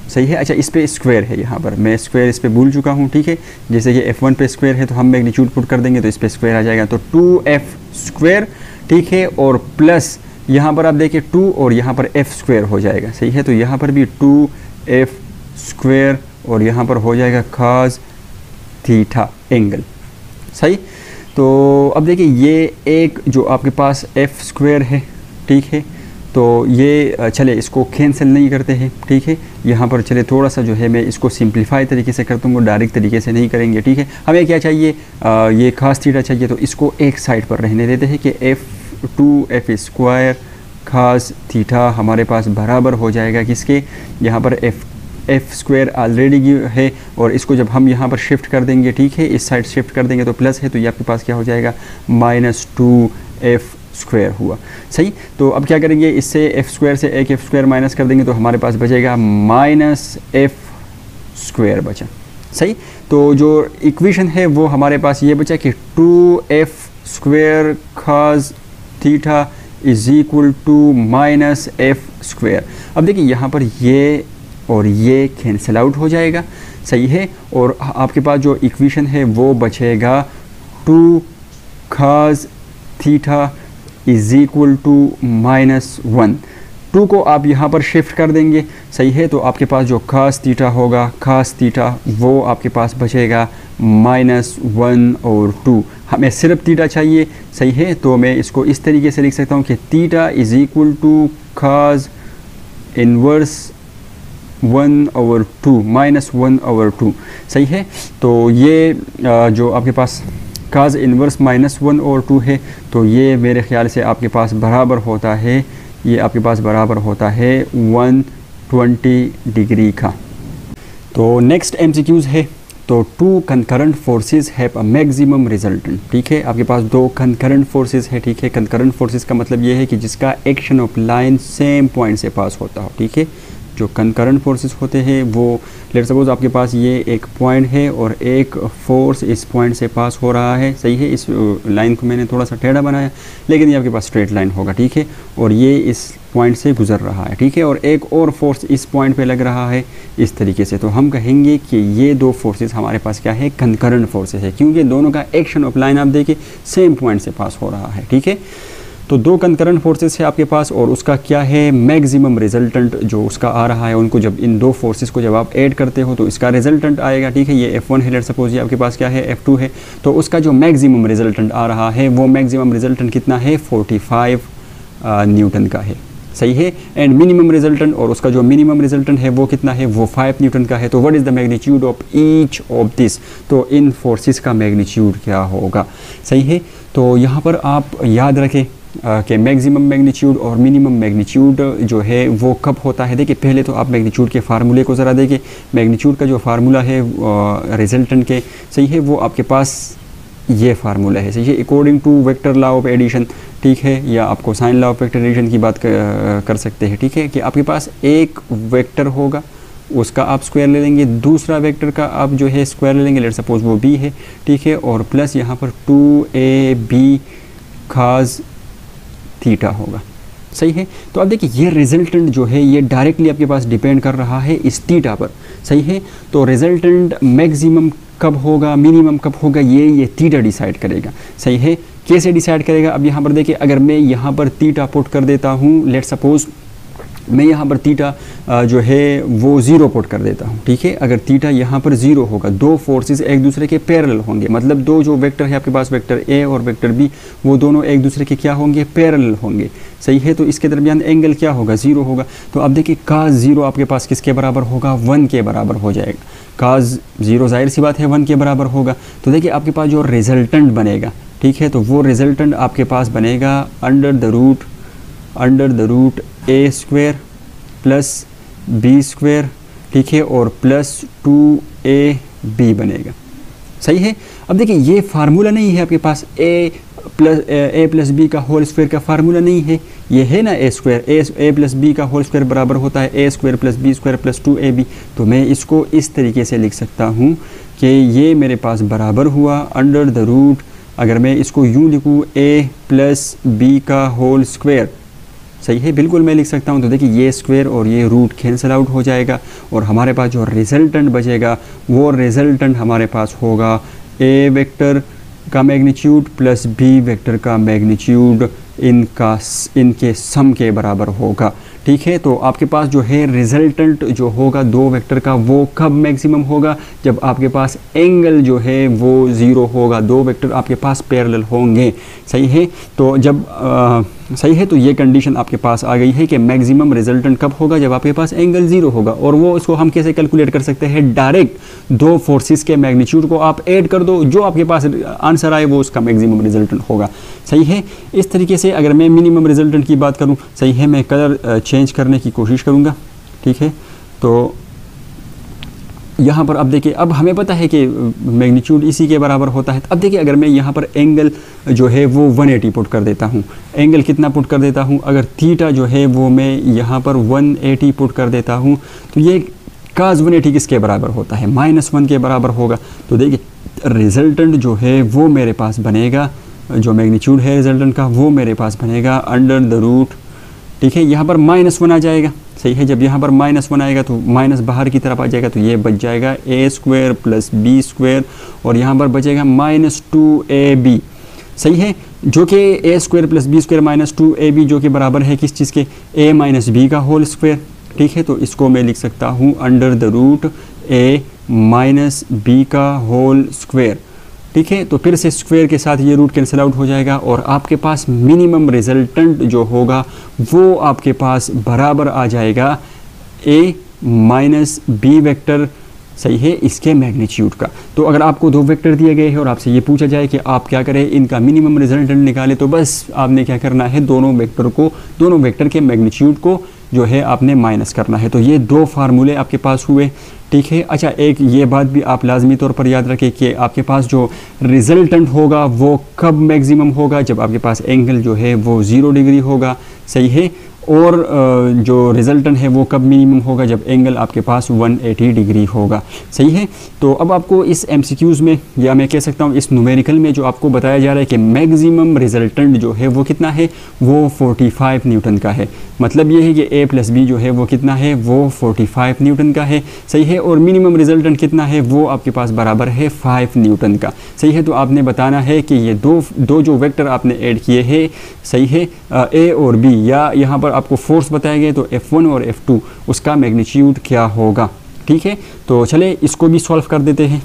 सही है। अच्छा, इस पे स्क्वायर है, यहाँ पर मैं स्क्वायर इस पे भूल चुका हूँ। ठीक है। जैसे कि F1 पे स्क्वायर है तो हम मैग्नीट्यूड पुट कर देंगे तो इस पे स्क्वायर आ जाएगा, तो 2F स्क्वायर। ठीक है। और प्लस यहाँ पर आप देखिए 2 और यहाँ पर F स्क्वायर हो जाएगा। सही है। तो यहाँ पर भी 2F स्क्वायर और यहाँ पर हो जाएगा cos थीटा एंगल। सही। तो अब देखिए ये एक जो आपके पास F स्क्वायर है, ठीक है, तो ये चले इसको कैंसिल नहीं करते हैं। ठीक है। यहाँ पर चले थोड़ा सा जो है मैं इसको सिंप्लीफाई तरीके से करता हूँ, डायरेक्ट तरीके से नहीं करेंगे। ठीक है। हमें क्या चाहिए, ये cos थीटा चाहिए, तो इसको एक साइड पर रहने देते हैं कि F2F स्क्वायर cos थीटा हमारे पास बराबर हो जाएगा किसके, यहाँ पर एफ स्क्वायर ऑलरेडी है, और इसको जब हम यहाँ पर शिफ्ट कर देंगे, ठीक है, इस साइड शिफ्ट कर देंगे तो प्लस है, तो ये आपके पास क्या हो जाएगा -2f स्क्वायर हुआ। सही, तो अब क्या करेंगे, इससे एफ स्क्वायर से एक एफ स्क्वायर माइनस कर देंगे तो हमारे पास बचेगा -f स्क्वायर बचा। सही, तो जो इक्वेशन है वो हमारे पास ये बचा कि 2f square cos theta is equal to -f square. अब देखिए यहाँ पर ये और ये कैंसिल आउट हो जाएगा। सही है, और आपके पास जो इक्वेशन है वो बचेगा 2 cos theta is equal to -1। 2 को आप यहाँ पर शिफ्ट कर देंगे। सही है, तो आपके पास जो cos थीटा होगा, cos थीटा वो आपके पास बचेगा -1 और 2। हमें सिर्फ थीटा चाहिए। सही है, तो मैं इसको इस तरीके से लिख सकता हूँ कि theta is equal to cos inverse 1/2 -1/2। सही है, तो ये जो आपके पास cos इनवर्स -1/2 है, तो ये मेरे ख्याल से आपके पास बराबर होता है, ये आपके पास बराबर होता है 120 डिग्री का। तो नेक्स्ट MCQs है, तो 2 concurrent forces have a maximum resultant. ठीक है, आपके पास 2 कंकरेंट फोर्सेस है। ठीक है, कंकरेंट फोर्सेस का मतलब ये है कि जिसका action of line same point से पास होता हो। ठीक है, जो कंकरेंट फोर्सेस होते हैं वो लेट सपोज आपके पास ये एक पॉइंट है और एक फोर्स इस पॉइंट से पास हो रहा है। सही है, इस लाइन को मैंने थोड़ा सा टेढ़ा बनाया, लेकिन ये आपके पास स्ट्रेट लाइन होगा। ठीक है, और ये इस पॉइंट से गुजर रहा है। ठीक है, और एक और फोर्स इस पॉइंट पे लग रहा है इस तरीके से, तो हम कहेंगे कि ये 2 फोर्सेस हमारे पास क्या है, कंकरेंट फोर्सेस है, क्योंकि दोनों का एक्शन ऑफ लाइन आप देखिए सेम पॉइंट से पास हो रहा है। ठीक है, तो 2 कंकरेंट फोर्सेस है आपके पास, और उसका क्या है, मैक्सिमम रिजल्टेंट जो उसका आ रहा है, उनको जब इन 2 फोर्सेस को जब आप ऐड करते हो तो इसका रिजल्टेंट आएगा। ठीक है, ये F1 है, लेट सपोज ये आपके पास क्या है, F2 है, तो उसका जो मैक्सिमम रिजल्टेंट आ रहा है वो मैक्सिमम रिजल्टेंट कितना है, 45 न्यूटन का है। सही है, एंड मिनिमम रिजल्टेंट, और उसका जो मिनिमम रिजल्टेंट है वो कितना है, वो 5 न्यूटन का है। तो what is the magnitude of each of this, तो इन फोर्सेस का मैग्नीट्यूड क्या होगा। सही है, तो यहाँ पर आप याद रखें कि मैक्सिमम मैग्नीट्यूड और मिनिमम मैग्नीट्यूड जो है वो कब होता है। देखिए, पहले तो आप मैग्नीट्यूड के फार्मूले को ज़रा देखिए। मैग्नीट्यूड का जो फार्मूला है रिजल्टेंट के, सही है, वो आपके पास ये फार्मूला है। सही है, according to vector law of addition. ठीक है, या आपको sine law of vector addition की बात कर सकते हैं। ठीक है, कि आपके पास एक वेक्टर होगा, उसका आप स्क्वायर ले लेंगे, दूसरा वेक्टर का आप जो है स्क्वायर ले लेंगे, लेट सपोज वो b है। ठीक है, और प्लस यहाँ पर 2ab cos थीटा होगा। सही है, तो अब देखिए ये रिजल्टेंट जो है ये डायरेक्टली आपके पास डिपेंड कर रहा है इस थीटा पर। सही है, तो रिजल्टेंट मैक्सिमम कब होगा, मिनिमम कब होगा, ये थीटा डिसाइड करेगा। सही है, कैसे डिसाइड करेगा, अब यहाँ पर देखिए, अगर मैं यहाँ पर थीटा पुट कर देता हूँ, लेट सपोज मैं यहाँ पर थीटा जो है वो 0 पुट कर देता हूँ। ठीक है, अगर थीटा यहाँ पर 0 होगा, 2 फोर्सेस एक दूसरे के पैरेलल होंगे, मतलब 2 जो वेक्टर है आपके पास, वेक्टर ए और वेक्टर बी, वो दोनों एक दूसरे के क्या होंगे, पैरेलल होंगे। सही है, तो इसके दरमियान एंगल क्या होगा, 0 होगा। तो अब देखिए cos 0 आपके पास किसके बराबर होगा, 1 के बराबर हो जाएगा। cos 0 जाहिर सी बात है 1 के बराबर होगा। तो देखिए आपके पास जो रिजल्टेंट बनेगा, ठीक है, तो वो रिजल्टेंट आपके पास बनेगा under the root a square plus b square. ठीक है, और प्लस 2ab बनेगा। सही है, अब देखिए ये फार्मूला नहीं है आपके पास, a प्लस बी का होल स्क्वायर का फार्मूला नहीं है, ये है ना a square, a plus B का होल स्क्वायर बराबर होता है a square plus b square plus 2ab। तो मैं इसको इस तरीके से लिख सकता हूँ कि ये मेरे पास बराबर हुआ अंडर द रूट, अगर मैं इसको यूँ लिखूँ a प्लस बी का होल स्क्वायर। सही है, बिल्कुल मैं लिख सकता हूँ। तो देखिए ये स्क्वायर और ये रूट कैंसिल आउट हो जाएगा, और हमारे पास जो रिजल्टेंट बचेगा वो रिजल्टेंट हमारे पास होगा a वेक्टर का मैग्नीट्यूड प्लस b वेक्टर का मैग्नीट्यूड, इनके सम के बराबर होगा। ठीक है, तो आपके पास जो है रिजल्टेंट जो होगा 2 वेक्टर का, वो कब मैक्सिमम होगा, जब आपके पास एंगल जो है वो 0 होगा, 2 वेक्टर आपके पास पैरेलल होंगे। सही है, तो जब सही है, तो ये कंडीशन आपके पास आ गई है कि मैक्सिमम रिजल्टेंट कब होगा, जब आपके पास एंगल 0 होगा। और वो इसको हम कैसे कैलकुलेट कर सकते हैं, डायरेक्ट 2 फोर्सेस के मैग्नीट्यूड को आप ऐड कर दो, जो आपके पास आंसर आए वो उसका मैक्सिमम रिजल्टेंट होगा। सही है, इस तरीके से अगर मैं मिनिमम रिजल्टेंट की बात करूं, सही है, मैं कलर चेंज करने की कोशिश करूंगा। ठीक है, तो यहाँ पर अब देखिए, अब हमें पता है कि मैग्नीट्यूड इसी के बराबर होता है। अब देखिए अगर मैं यहाँ पर एंगल जो है वो 180 पुट कर देता हूँ, एंगल कितना पुट कर देता हूँ, अगर थीटा जो है वो मैं यहाँ पर 180 पुट कर देता हूँ, तो ये cos 180 किसके बराबर होता है, -1 के बराबर होगा। तो देखिए रिजल्टेंट जो है वो मेरे पास बनेगा, जो मैग्नीट्यूड है रिजल्टेंट का वो मेरे पास बनेगा अंडर द रूट, ठीक है, यहाँ पर -1 आ जाएगा, सही है। जब यहाँ पर -1 आएगा तो माइनस बाहर की तरफ आ जाएगा, तो ये बच जाएगा a² + b² और यहाँ पर बचेगा -2ab, सही है, जो कि a² + b² -2ab जो कि बराबर है किस चीज़ के, a - b का होल स्क्वायर, ठीक है। तो इसको मैं लिख सकता हूँ under the root a - b का होल स्क्वायर, ठीक है। तो फिर से स्क्वायर के साथ ये रूट कैंसिल आउट हो जाएगा और आपके पास मिनिमम रिजल्टेंट जो होगा वो आपके पास बराबर आ जाएगा a - b वेक्टर, सही है, इसके मैग्नीट्यूड का। तो अगर आपको दो वेक्टर दिए गए हैं और आपसे ये पूछा जाए कि आप क्या करें, इनका मिनिमम रिजल्टेंट निकालें, तो बस आपने क्या करना है, दोनों वेक्टर के मैग्नीट्यूड को जो है आपने माइनस करना है। तो ये दो फार्मूले आपके पास हुए, ठीक है। अच्छा, एक ये बात भी आप लाजमी तौर पर याद रखें कि आपके पास जो रिजल्टेंट होगा वो कब मैक्सिमम होगा, जब आपके पास एंगल जो है वो 0 डिग्री होगा, सही है, और जो रिजल्टेंट है वो कब मिनिमम होगा, जब एंगल आपके पास 180 डिग्री होगा, सही है। तो अब आपको इस MCQs में, या मैं कह सकता हूँ इस न्यूमेरिकल में जो आपको बताया जा रहा है कि मैक्सिमम रिजल्टेंट जो है वो कितना है, वो 45 न्यूटन का है। मतलब ये है कि a + b जो है वो कितना है, वो 45 न्यूटन का है, सही है, और मिनिमम रिजल्टेंट कितना है, वो आपके पास बराबर है 5 न्यूटन का, सही है। तो आपने बताना है कि ये दो जो वेक्टर आपने ऐड किए हैं, सही है, a और b, या यहाँ पर आपको फोर्स बताए गए तो F1 और F2, उसका मैग्नीट्यूड क्या होगा, ठीक है। तो चले इसको भी सॉल्व कर देते हैं,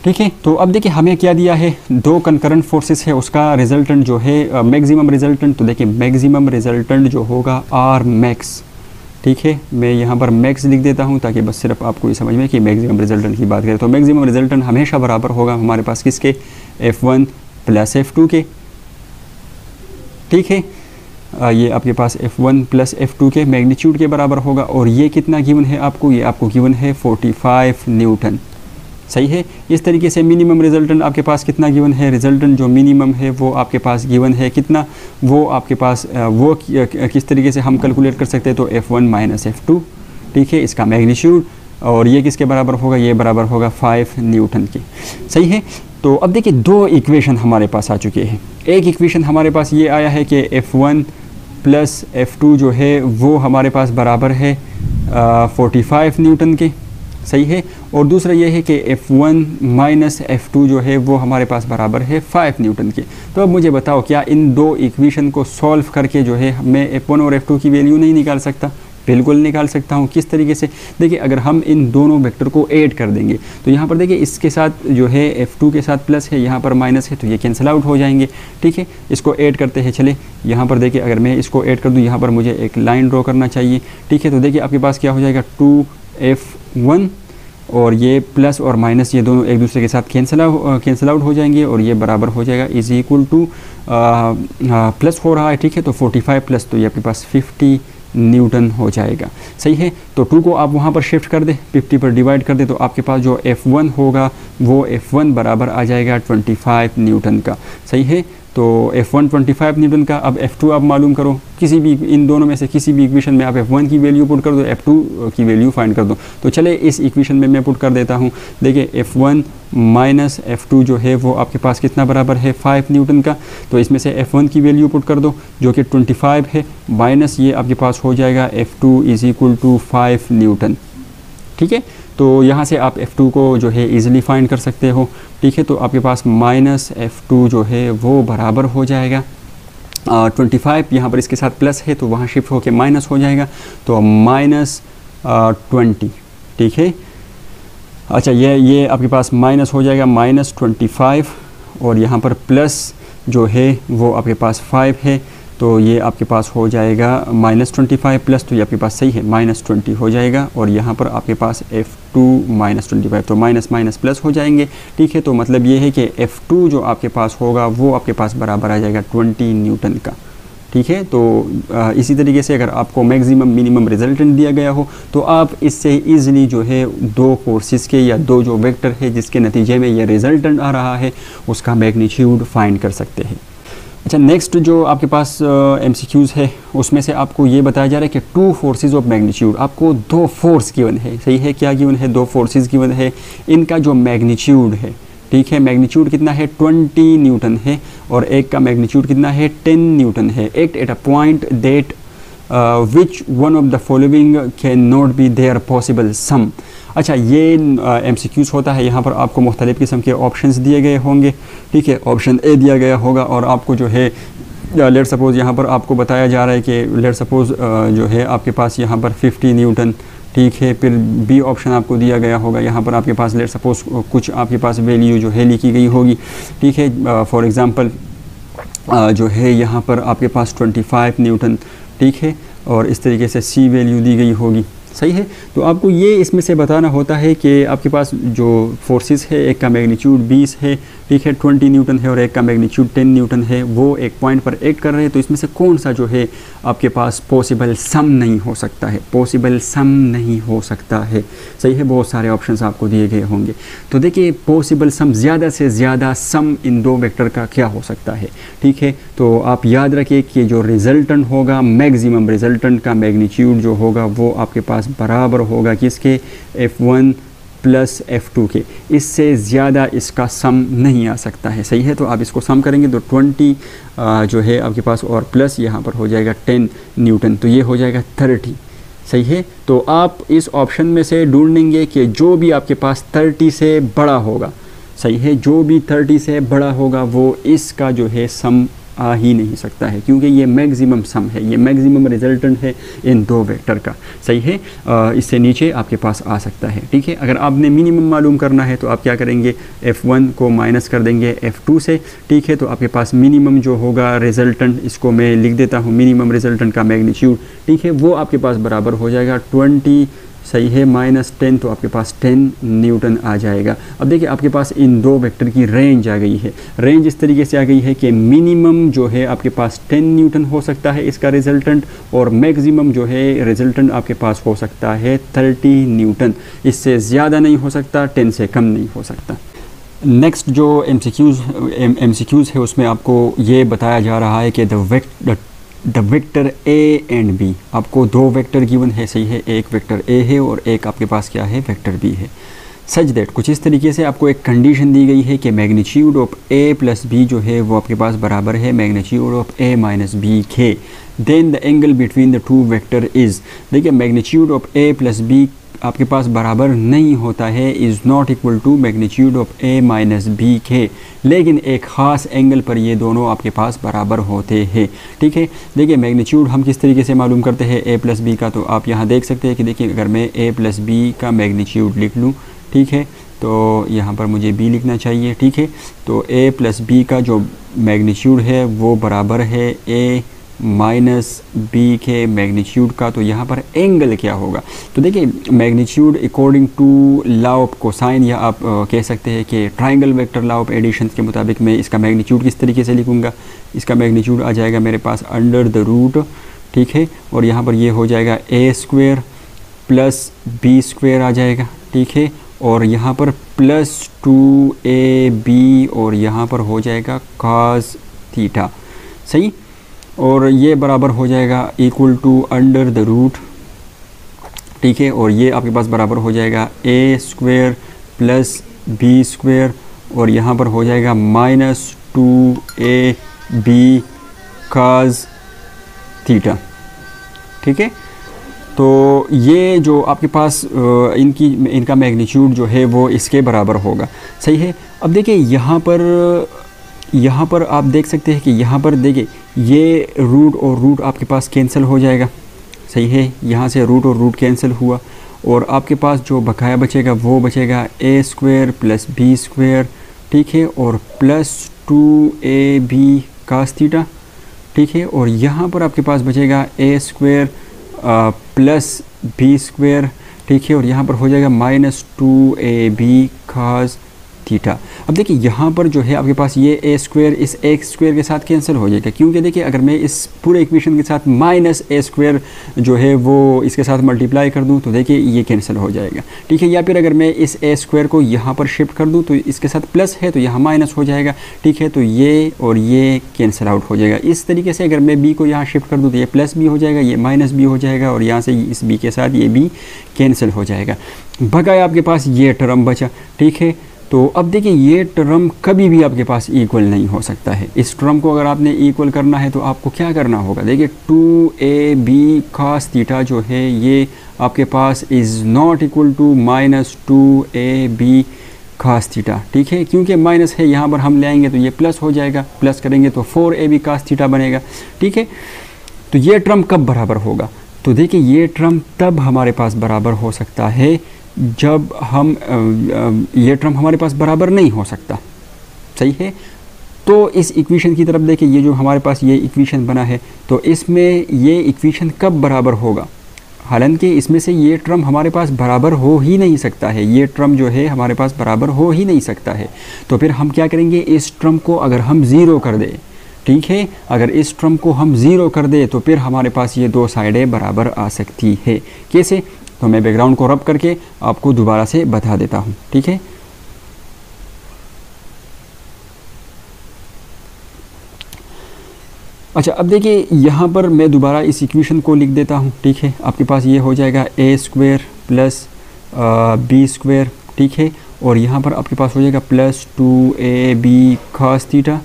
ठीक है। तो अब देखिए हमें क्या दिया है, दो कंकरेंट फोर्सेस है, उसका रिजल्टेंट जो है मैक्सिमम रिजल्टेंट, तो देखिए मैक्सिमम रिजल्टेंट जो होगा R max, ठीक है। मैं यहाँ पर मैक्स लिख देता हूँ ताकि बस सिर्फ आपको ये समझ में कि मैक्सिमम रिजल्टेंट की बात करें, तो मैक्सिमम रिजल्टेंट हमेशा बराबर होगा हमारे पास किसके, F1 + F2 के, ठीक है। ये आपके पास F1 + F2 के मैग्नीट्यूड के बराबर होगा, और ये कितना गिवन है आपको, ये आपको गिवन है 45 न्यूटन, सही है। इस तरीके से मिनिमम रिजल्टेंट आपके पास कितना गिवन है, रिजल्टेंट जो मिनिमम है वो आपके पास गिवन है कितना, वो आपके पास वो किस तरीके से हम कैलकुलेट कर सकते हैं, तो F1 - F2, ठीक है, इसका मैग्नीट्यूड, और ये किसके बराबर होगा, ये बराबर होगा 5 न्यूटन के, सही है। तो अब देखिए दो इक्वेशन हमारे पास आ चुके हैं। एक इक्वेशन हमारे पास ये आया है कि F1 + F2 जो है वो हमारे पास बराबर है 45 न्यूटन के, सही है, और दूसरा ये है कि F1 - F2 जो है वो हमारे पास बराबर है 5 न्यूटन के। तो अब मुझे बताओ, क्या इन दो इक्वेशन को सॉल्व करके जो है मैं F1 और F2 की वैल्यू नहीं निकाल सकता? बिल्कुल निकाल सकता हूँ। किस तरीके से, देखिए अगर हम इन दोनों वेक्टर को ऐड कर देंगे तो यहाँ पर देखिए इसके साथ जो है F2 के साथ प्लस है, यहाँ पर माइनस है, तो ये कैंसिल आउट हो जाएंगे, ठीक है। इसको ऐड करते हैं, चले यहाँ पर देखिए अगर मैं इसको ऐड कर दूँ, यहाँ पर मुझे एक लाइन ड्रॉ करना चाहिए, ठीक है। तो देखिए आपके पास क्या हो जाएगा, 2F1 और ये प्लस और माइनस ये दोनों एक दूसरे के साथ कैंसिल आउट हो जाएंगे, और ये बराबर हो जाएगा इज इक्वल टू प्लस हो रहा है, ठीक है। तो 45 प्लस, तो ये आपके पास 50 न्यूटन हो जाएगा, सही है। तो 2 को आप वहाँ पर शिफ्ट कर दे, 50 पर डिवाइड कर दे, तो आपके पास जो F1 होगा वो F1 बराबर आ जाएगा 25 न्यूटन का, सही है। तो F1 25 न्यूटन का। अब F2 आप मालूम करो, किसी भी इन दोनों में से किसी भी इक्वेशन में आप F1 की वैल्यू पुट कर दो, F2 की वैल्यू फाइंड कर दो। तो चले इस इक्वेशन में मैं पुट कर देता हूँ। देखिए F1 माइनस F2 जो है वो आपके पास कितना बराबर है, 5 न्यूटन का। तो इसमें से F1 की वैल्यू पुट कर दो जो कि 25 है, माइनस ये आपके पास हो जाएगा F2 is equal to 5 Newton, ठीक है। तो यहाँ से आप F2 को जो है इजीली फाइंड कर सकते हो, ठीक है। तो आपके पास माइनस F2 जो है वो बराबर हो जाएगा 25, यहाँ पर इसके साथ प्लस है तो वहाँ शिफ्ट होके माइनस हो जाएगा, तो माइनस 20, ठीक है। अच्छा ये आपके पास माइनस हो जाएगा माइनस 25, और यहाँ पर प्लस जो है वो आपके पास 5 है, तो ये आपके पास हो जाएगा माइनस 25 प्लस, तो ये आपके पास सही है माइनस 20 हो जाएगा, और यहाँ पर आपके पास F2 माइनस 25, तो माइनस माइनस प्लस हो जाएंगे, ठीक है। तो मतलब ये है कि F2 जो आपके पास होगा वो आपके पास बराबर आ जाएगा 20 न्यूटन का, ठीक है। तो इसी तरीके से अगर आपको मैक्सिमम मिनिमम रिजल्टेंट दिया गया हो तो आप इससे ईज़िली जो है दो फोर्सेस के या दो जो वेक्टर है जिसके नतीजे में ये रिजल्टेंट आ रहा है उसका मैग्नीट्यूड फाइंड कर सकते हैं। अच्छा, नेक्स्ट जो आपके पास MCQs है उसमें से आपको ये बताया जा रहा है कि टू फोर्सेस ऑफ मैग्नीट्यूड, आपको दो फोर्स गिवन है। सही है, क्या गिवन है? दो फोर्सेस गिवन है, इनका जो मैग्नीट्यूड है, ठीक है, मैग्नीट्यूड कितना है? 20 न्यूटन है और एक का मैग्नीट्यूड कितना है? 10 न्यूटन है। Act at a point that which one of the following can not be there possible sum. अच्छा, ये MCQs होता है, यहाँ पर आपको मुख्तलिफ़ किस्म के ऑप्शंस दिए गए होंगे, ठीक है। ऑप्शन ए दिया गया होगा और आपको जो है लेट सपोज़ यहाँ पर आपको बताया जा रहा है कि लेट सपोज़ जो है आपके पास यहाँ पर 50 न्यूटन, ठीक है। फिर बी ऑप्शन आपको दिया गया होगा, यहाँ पर आपके पास लेट सपोज़ कुछ आपके पास वैल्यू जो है लिखी गई होगी, ठीक है। फॉर एग्ज़ाम्पल जो है यहाँ पर आपके पास 25 न्यूटन, ठीक है, और इस तरीके से सी वैल्यू दी गई होगी। सही है, तो आपको ये इसमें से बताना होता है कि आपके पास जो फोर्सेस है, एक का मैग्नीट्यूड 20 है, ठीक है, 20 न्यूटन है और एक का मैग्नीट्यूड 10 न्यूटन है, वो एक पॉइंट पर एक्ट कर रहे हैं। तो इसमें से कौन सा जो है आपके पास पॉसिबल सम नहीं हो सकता है? पॉसिबल सम नहीं हो सकता है। सही है, बहुत सारे ऑप्शंस आपको दिए गए होंगे। तो देखिए, पॉसिबल सम, ज़्यादा से ज़्यादा सम इन दो वेक्टर का क्या हो सकता है, ठीक है। तो आप याद रखिए कि जो रिजल्टेंट होगा, मैक्सिमम रिजल्टेंट का मैग्नीट्यूड जो होगा वो आपके पास बराबर होगा किसके? F1 प्लस F2 के। इससे ज़्यादा इसका सम नहीं आ सकता है। सही है, तो आप इसको सम करेंगे तो 20 जो है आपके पास और प्लस यहाँ पर हो जाएगा 10 न्यूटन, तो ये हो जाएगा 30। सही है, तो आप इस ऑप्शन में से ढूंढेंगे कि जो भी आपके पास 30 से बड़ा होगा, सही है, जो भी 30 से बड़ा होगा वो इसका जो है सम आ ही नहीं सकता है, क्योंकि ये मैक्सिमम सम है, ये मैक्सिमम रिजल्टेंट है इन दो वेक्टर का। सही है, इससे नीचे आपके पास आ सकता है, ठीक है। अगर आपने मिनिमम मालूम करना है तो आप क्या करेंगे? F1 को माइनस कर देंगे F2 से, ठीक है। तो आपके पास मिनिमम जो होगा रिजल्टेंट, इसको मैं लिख देता हूँ, मिनिमम रिजल्टेंट का मैग्नीट्यूड, ठीक है, वो आपके पास बराबर हो जाएगा 20, सही है, माइनस 10, तो आपके पास 10 न्यूटन आ जाएगा। अब देखिए, आपके पास इन दो वेक्टर की रेंज आ गई है। रेंज इस तरीके से आ गई है कि मिनिमम जो है आपके पास 10 न्यूटन हो सकता है इसका रिजल्टेंट, और मैक्सिमम जो है रिजल्टेंट आपके पास हो सकता है 30 न्यूटन। इससे ज़्यादा नहीं हो सकता, 10 से कम नहीं हो सकता। नेक्स्ट जो MCQs है उसमें आपको ये बताया जा रहा है कि the vector A and B, आपको दो वेक्टर गिवन है। सही है, एक वेक्टर ए है और एक आपके पास क्या है? वेक्टर बी है। सच दैट, कुछ इस तरीके से आपको एक कंडीशन दी गई है कि magnitude of A plus B जो है वो आपके पास बराबर है magnitude of A minus B के। Then the angle between the two vector is, देखिए magnitude of A plus B आपके पास बराबर नहीं होता है, is not equal to magnitude of A minus B के, लेकिन एक ख़ास एंगल पर ये दोनों आपके पास बराबर होते हैं, ठीक है। देखिए, मैग्नीट्यूड हम किस तरीके से मालूम करते हैं ए प्लस बी का, तो आप यहाँ देख सकते हैं कि देखिए, अगर मैं ए प्लस बी का मैग्नीट्यूड लिख लूँ, ठीक है, तो यहाँ पर मुझे बी लिखना चाहिए, ठीक है। तो ए प्लस बी का जो मैग्नीट्यूड है वो बराबर है ए माइनस बी के मैग्नीट्यूड का। तो यहाँ पर एंगल क्या होगा? तो देखिए, magnitude according to law of cosine, या आप कह सकते हैं कि triangle vector law of addition के मुताबिक मैं इसका मैग्नीट्यूड किस तरीके से लिखूँगा? इसका मैग्नीट्यूड आ जाएगा मेरे पास अंडर द रूट, ठीक है, और यहाँ पर ये हो जाएगा A square plus B square आ जाएगा, ठीक है, और यहाँ पर प्लस 2ab और यहाँ पर हो जाएगा cos थीटा। सही, और ये बराबर हो जाएगा equal to under the root, ठीक है, और ये आपके पास बराबर हो जाएगा A square plus B square और यहाँ पर हो जाएगा माइनस 2ab cos थीटा, ठीक है। तो ये जो आपके पास इनका मैग्नीट्यूड जो है वो इसके बराबर होगा। सही है, अब देखिए यहाँ पर आप देख सकते हैं कि यहाँ पर देखिए ये रूट और रूट आपके पास कैंसिल हो जाएगा। सही है, यहाँ से रूट और रूट कैंसिल हुआ और आपके पास जो बकाया बचेगा वो बचेगा ए स्क्वायर प्लस बी स्क्वायर, ठीक है, और प्लस 2ab cos थीटा, ठीक है, और यहाँ पर आपके पास बचेगा ए स्क्वायर प्लस बी स्क्वायर, ठीक है, और यहाँ पर हो जाएगा माइनस 2ab cos थीटा। अब देखिए यहाँ पर जो है आपके पास ये ए स्क्वायर इस ए स्क्वायर के साथ कैंसिल हो जाएगा, क्योंकि देखिए अगर मैं इस पूरे इक्वेशन के साथ माइनस ए स्क्वायर जो है वो इसके साथ मल्टीप्लाई कर दूँ तो देखिए ये कैंसिल हो जाएगा, ठीक है। या फिर अगर मैं इस ए स्क्वायर को यहाँ पर शिफ्ट कर दूँ तो इसके साथ प्लस है तो यहाँ माइनस हो जाएगा, ठीक है। तो ये और ये कैंसिल आउट हो जाएगा। इस तरीके से अगर मैं बी को यहाँ शिफ्ट कर दूँ तो ये प्लस बी हो जाएगा, ये माइनस बी हो जाएगा और यहाँ से इस बी के साथ ये बी कैंसिल हो जाएगा। बकाया आपके पास ये टर्म बचा, ठीक है। तो अब देखिए ये टर्म कभी भी आपके पास इक्वल नहीं हो सकता है। इस टर्म को अगर आपने इक्वल करना है तो आपको क्या करना होगा, देखिए 2ab cos थीटा जो है ये आपके पास is not equal to minus 2ab cos theta, ठीक है। क्योंकि माइनस है यहाँ पर हम ले आएंगे तो ये प्लस हो जाएगा, प्लस करेंगे तो 4ab cos थीटा बनेगा, ठीक है। तो ये टर्म कब बराबर होगा, तो देखिए ये टर्म तब हमारे पास बराबर हो सकता है जब हम ये टर्म हमारे पास बराबर नहीं हो सकता, सही है। तो इस इक्वेशन की तरफ देखिए, ये जो हमारे पास ये इक्वेशन बना है तो इसमें ये इक्वेशन कब बराबर होगा, हालांकि इसमें से ये टर्म हमारे पास बराबर हो ही नहीं सकता है, ये टर्म जो है हमारे पास बराबर हो ही नहीं सकता है। तो फिर हम क्या करेंगे, इस टर्म को अगर हम ज़ीरो कर दें, ठीक है, अगर इस टर्म को हम ज़ीरो कर दें तो फिर हमारे पास ये दो साइडें बराबर आ सकती है। कैसे, तो मैं बैकग्राउंड को रब करके आपको दोबारा से बता देता हूँ, ठीक है। अच्छा, अब देखिए यहाँ पर मैं दोबारा इस इक्वेशन को लिख देता हूँ, ठीक है। आपके पास ये हो जाएगा A square plus B square, ठीक है। और यहाँ पर आपके पास हो जाएगा plus 2ab cos theta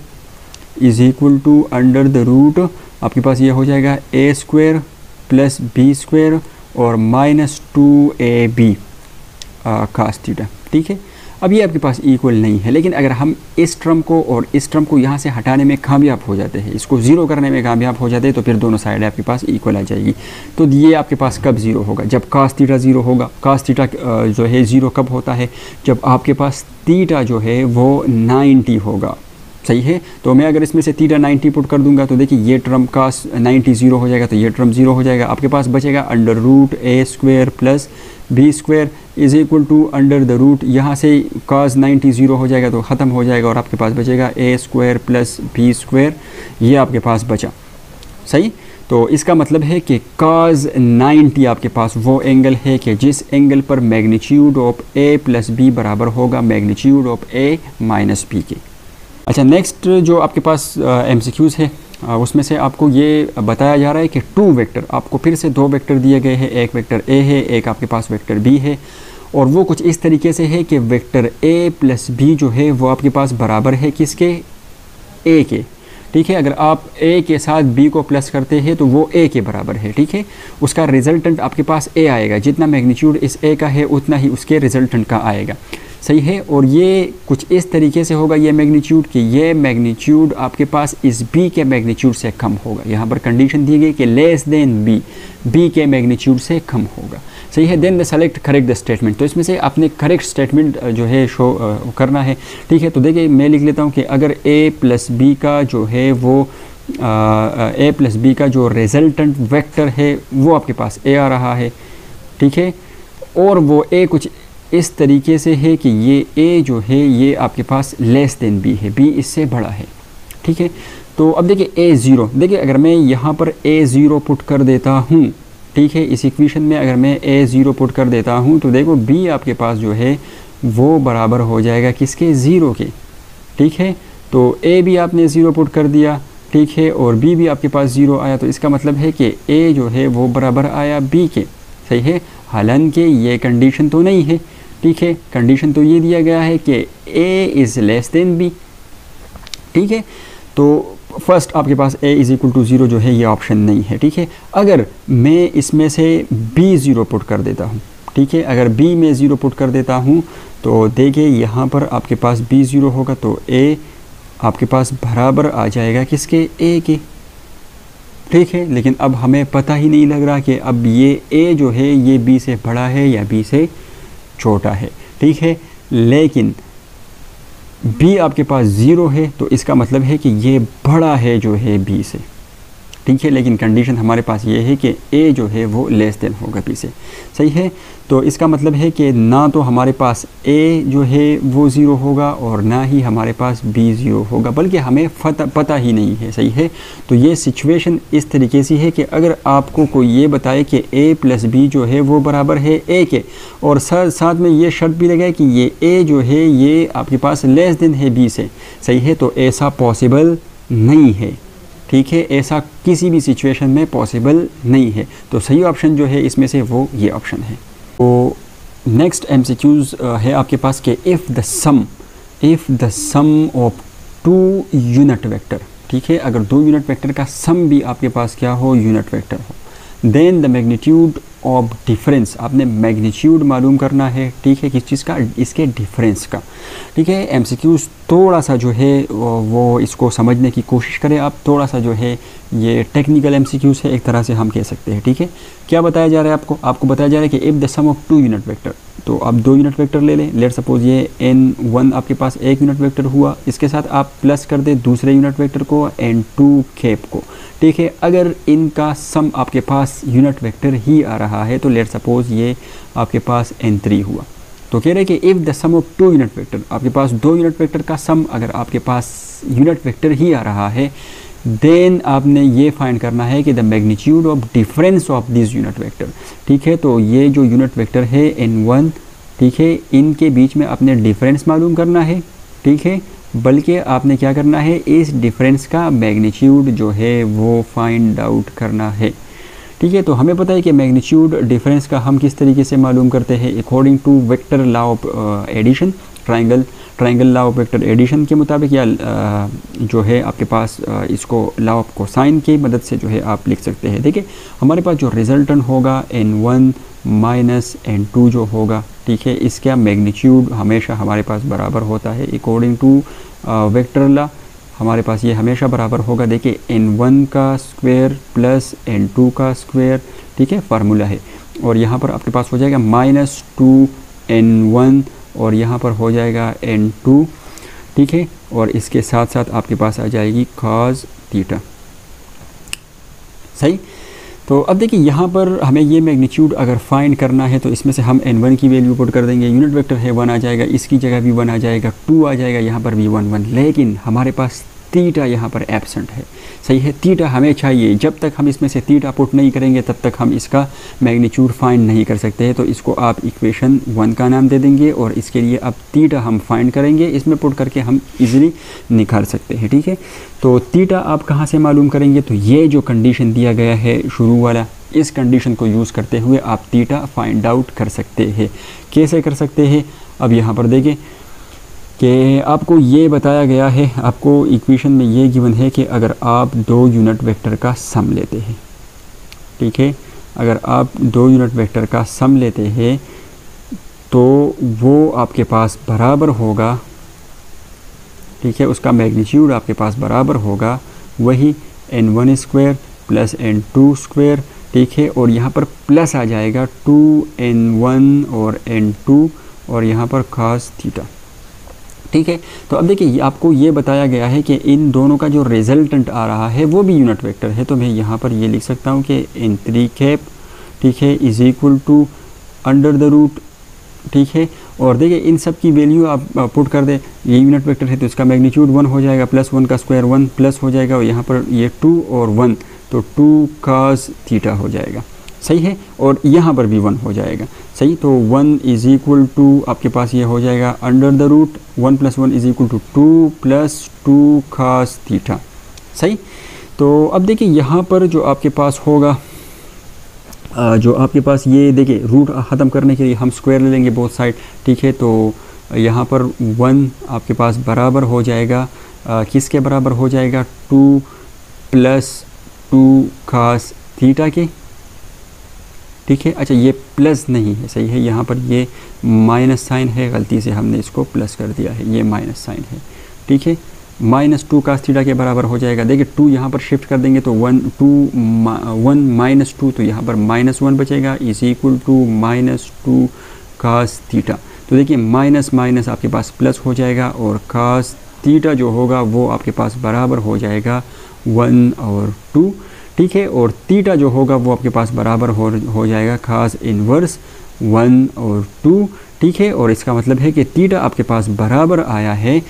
is equal to under the root, आपके पास ये हो जाएगा A square plus B square और माइनस 2ab cos थीटा, ठीक है। अब ये आपके पास इक्वल नहीं है, लेकिन अगर हम इस टर्म को और इस टर्म को यहाँ से हटाने में कामयाब हो जाते हैं, इसको ज़ीरो करने में कामयाब हो जाते हैं, तो फिर दोनों साइड आपके पास इक्वल आ जाएगी। तो ये आपके पास कब ज़ीरो होगा, जब cos थीटा ज़ीरो होगा। cos थीटा जो है ज़ीरो कब होता है, जब आपके पास थीटा जो है वो 90 होगा, सही है। तो मैं अगर इसमें से थीटा 90 पुट कर दूंगा तो देखिए ये टर्म cos 90 ज़ीरो हो जाएगा, तो ये टर्म ज़ीरो हो जाएगा। आपके पास बचेगा under root A square plus B square is equal to under the root, यहाँ से cos 90 ज़ीरो हो जाएगा तो ख़त्म हो जाएगा और आपके पास बचेगा ए स्क्वायर प्लस बी स्क्वायर, ये आपके पास बचा, सही। तो इसका मतलब है कि cos 90 आपके पास वो एंगल है कि जिस एंगल पर magnitude of A plus B बराबर होगा magnitude of A minus B के। अच्छा, नेक्स्ट जो आपके पास MCQs है उसमें से आपको ये बताया जा रहा है कि टू वेक्टर, आपको फिर से दो वेक्टर दिए गए हैं, एक वेक्टर ए है, एक आपके पास वेक्टर बी है, और वो कुछ इस तरीके से है कि वेक्टर ए प्लस बी जो है वो आपके पास बराबर है किसके, ए के, ठीक है। अगर आप ए के साथ बी को प्लस करते हैं तो वो ए के बराबर है, ठीक है। उसका रिजल्टेंट आपके पास ए आएगा, जितना मैग्नीट्यूड इस ए का है उतना ही उसके रिजल्टेंट का आएगा, सही है। और ये कुछ इस तरीके से होगा ये मैग्नीट्यूड कि ये मैग्नीट्यूड आपके पास इस बी के मैग्नीट्यूड से कम होगा। यहाँ पर कंडीशन दी गई कि लेस देन बी, बी के मैग्नीट्यूड से कम होगा, सही है। Then the select correct the statement, तो इसमें से आपने करेक्ट स्टेटमेंट जो है शो करना है, ठीक है। तो देखिए मैं लिख लेता हूँ कि अगर ए प्लस बी का जो है वो ए प्लस बी का जो रिजल्टेंट वेक्टर है वो आपके पास ए आ रहा है, ठीक है। और वो ए कुछ इस तरीके से है कि ये ए जो है ये आपके पास लेस देन बी है, बी इससे बड़ा है, ठीक है। तो अब देखिए ए ज़ीरो, देखिए अगर मैं यहाँ पर ए ज़ीरो पुट कर देता हूँ, ठीक है, इस इक्वेशन में अगर मैं ए ज़ीरो पुट कर देता हूँ तो देखो बी आपके पास जो है वो बराबर हो जाएगा किसके, ज़ीरो के, ठीक है। तो ए भी आपने ज़ीरो पुट कर दिया, ठीक है, और बी भी आपके पास ज़ीरो आया, तो इसका मतलब है कि ए जो है वो बराबर आया बी के, सही है। हालांकि ये कंडीशन तो नहीं है, ठीक है, कंडीशन तो ये दिया गया है कि A is less than B, ठीक है। तो फर्स्ट आपके पास A is equal to zero जो है ये ऑप्शन नहीं है, ठीक है। अगर मैं इसमें से बी ज़ीरो पुट कर देता हूँ, ठीक है, अगर बी में ज़ीरो पुट कर देता हूँ तो देखिए यहाँ पर आपके पास बी ज़ीरो होगा तो ए आपके पास बराबर आ जाएगा किसके, ए के, ठीक है। लेकिन अब हमें पता ही नहीं लग रहा कि अब ये ए जो है ये बी से बड़ा है या बी से छोटा है, ठीक है। लेकिन बी आपके पास ज़ीरो है तो इसका मतलब है कि ये बड़ा है जो है बी से, ठीक है, लेकिन कंडीशन हमारे पास ये है कि a जो है वो लेस देन होगा b से, सही है। तो इसका मतलब है कि ना तो हमारे पास a जो है वो ज़ीरो होगा और ना ही हमारे पास b ज़ीरो होगा, बल्कि हमें पता ही नहीं है, सही है। तो ये सिचुएशन इस तरीके से है कि अगर आपको कोई ये बताए कि a प्लस b जो है वो बराबर है a के, और साथ में ये शर्त भी लगाए कि ये a जो है ये आपके पास लेस देन है b से, सही है, तो ऐसा पॉसिबल नहीं है, ठीक है, ऐसा किसी भी सिचुएशन में पॉसिबल नहीं है। तो सही ऑप्शन जो है इसमें से वो ये ऑप्शन है। तो नेक्स्ट MCQs है आपके पास कि if the sum of two unit vector, ठीक है, अगर दो यूनिट वेक्टर का सम भी आपके पास क्या हो, यूनिट वेक्टर हो, then the magnitude of difference, आपने मैग्नीट्यूड मालूम करना है, ठीक है, किस चीज़ का, इसके डिफरेंस का, ठीक है। MCQs थोड़ा सा जो है वो इसको समझने की कोशिश करें आप, थोड़ा सा जो है ये टेक्निकल MCQs है एक तरह से हम कह सकते हैं, ठीक है। क्या बताया जा रहा है आपको बताया जा रहा है कि if the sum of two unit vector, तो आप दो यूनिट वेक्टर ले लें, लेट सपोज ये n1 आपके पास एक यूनिट वेक्टर हुआ, इसके साथ आप प्लस कर दें दूसरे यूनिट वेक्टर को n2 कैप को, ठीक है। अगर इनका सम आपके पास यूनिट वेक्टर ही आ रहा है तो लेट सपोज ये आपके पास n3 हुआ, तो कह रहे हैं कि if the sum of two unit vector, आपके पास दो यूनिट वेक्टर का सम अगर आपके पास यूनिट वेक्टर ही आ रहा है, देन आपने ये फाइंड करना है कि the magnitude of difference of this unit vector, ठीक है। तो ये जो यूनिट वेक्टर है n1, ठीक है, इनके बीच में आपने डिफरेंस मालूम करना है, ठीक है, बल्कि आपने क्या करना है, इस डिफरेंस का मैग्नीट्यूड जो है वो फाइंड आउट करना है, ठीक है। तो हमें पता है कि मैग्नीट्यूड डिफरेंस का हम किस तरीके से मालूम करते हैं, according to vector law of addition, triangle law of vector addition के मुताबिक, या जो है आपके पास इसको लॉ ऑफ कोसाइन की मदद से जो है आप लिख सकते हैं। देखिए हमारे पास जो रिजल्टेंट होगा n1 माइनस n2 जो होगा, ठीक है, इसका मैग्नीट्यूड हमेशा हमारे पास बराबर होता है अकॉर्डिंग टू वेक्टर लॉ, हमारे पास ये हमेशा बराबर होगा। देखिए n1 का स्क्वायर प्लस n2 का स्क्वायर, ठीक है, फार्मूला है, और यहाँ पर आपके पास हो जाएगा -2n1 और यहाँ पर हो जाएगा n2, ठीक है, और इसके साथ साथ आपके पास आ जाएगी cos थीटा, सही। तो अब देखिए यहाँ पर हमें ये मैग्नीट्यूड अगर फाइंड करना है तो इसमें से हम n1 की वैल्यू पुट कर देंगे, यूनिट वेक्टर है 1 आ जाएगा, इसकी जगह भी 1 आ जाएगा, 2 आ जाएगा, यहाँ पर भी 1 1, लेकिन हमारे पास थीटा यहाँ पर एब्सेंट है, सही है, थीटा हमें चाहिए। जब तक हम इसमें से थीटा पुट नहीं करेंगे तब तक हम इसका मैग्नीट्यूड फाइंड नहीं कर सकते हैं। तो इसको आप इक्वेशन 1 का नाम दे देंगे और इसके लिए अब थीटा हम फाइंड करेंगे, इसमें पुट करके हम इजीली निकाल सकते हैं, ठीक है। तो थीटा आप कहाँ से मालूम करेंगे, तो ये जो कंडीशन दिया गया है शुरू वाला, इस कंडीशन को यूज़ करते हुए आप थीटा फाइंड आउट कर सकते हैं। कैसे कर सकते हैं, अब यहाँ पर देखें कि आपको ये बताया गया है, आपको इक्वेशन में ये गिवन है कि अगर आप दो यूनिट वेक्टर का सम लेते हैं, ठीक है, अगर आप दो यूनिट वेक्टर का सम लेते हैं तो वो आपके पास बराबर होगा, ठीक है, उसका मैग्नीट्यूड आपके पास बराबर होगा वही n1 square plus n2 square, ठीक है, और यहाँ पर प्लस आ जाएगा 2n1 और n2 और यहाँ पर cos थीटा, ठीक है। तो अब देखिए आपको ये बताया गया है कि इन दोनों का जो रिजल्टेंट आ रहा है वो भी यूनिट वेक्टर है, तो मैं यहाँ पर ये लिख सकता हूँ कि n3 कैप, ठीक है, is equal to under the root, ठीक है, और देखिए इन सब की वैल्यू आप पुट कर दें, ये यूनिट वेक्टर है तो इसका मैग्नीट्यूड 1 हो जाएगा, प्लस 1 का स्क्वायर 1 प्लस हो जाएगा, और यहाँ पर ये 2 और 1 तो 2 cos थीटा हो जाएगा, सही है, और यहाँ पर भी 1 हो जाएगा, सही। तो 1 इज इक्वल टू आपके पास ये हो जाएगा under the root 1 plus 1 is equal to 2 plus 2 cos theta, सही। तो अब देखिए यहाँ पर जो आपके पास होगा, जो आपके पास ये देखिए रूट ख़त्म करने के लिए हम स्क्वायर ले लेंगे बोथ साइड, ठीक है। तो यहाँ पर 1 आपके पास बराबर हो जाएगा किसके बराबर हो जाएगा, 2 प्लस 2 cos थीटा के, ठीक है। अच्छा ये प्लस नहीं है, सही है, यहाँ पर ये माइनस साइन है, गलती से हमने इसको प्लस कर दिया है, ये माइनस साइन है, ठीक है, -2 cos थीटा के बराबर हो जाएगा। देखिए 2 यहाँ पर शिफ्ट कर देंगे तो 1 माइनस 2 तो यहाँ पर -1 बचेगा, is equal to -2 cos theta. तो देखिए माइनस माइनस आपके पास प्लस हो जाएगा और cos थीटा जो होगा वो आपके पास बराबर हो जाएगा 1 और 2, ठीक है। और थीटा जो होगा वो आपके पास बराबर हो जाएगा cos इनवर्स 1 और 2, ठीक है। और इसका मतलब है कि थीटा आपके पास बराबर आया है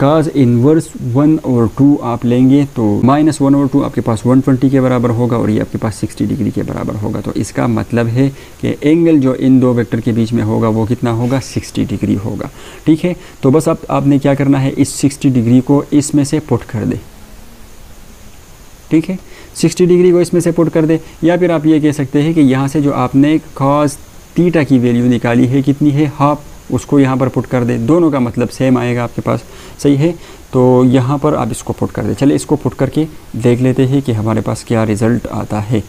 cos इनवर्स 1 और 2 आप लेंगे तो -1 और 2 आपके पास 120 के बराबर होगा और ये आपके पास 60 डिग्री के बराबर होगा। तो इसका मतलब है कि एंगल जो इन दो वेक्टर के बीच में होगा वो कितना होगा, 60 डिग्री होगा, ठीक है। तो बस आपने क्या करना है, इस 60 डिग्री को इसमें से पुट कर दे, ठीक है। 60 डिग्री को इसमें से पुट कर दे, या फिर आप ये कह सकते हैं कि यहाँ से जो आपने cos थीटा की वैल्यू निकाली है कितनी है, हाफ, उसको यहाँ पर पुट कर दे। दोनों का मतलब सेम आएगा आपके पास, सही है। तो यहाँ पर आप इसको पुट कर दे। चलिए इसको पुट करके देख लेते हैं कि हमारे पास क्या रिज़ल्ट आता है,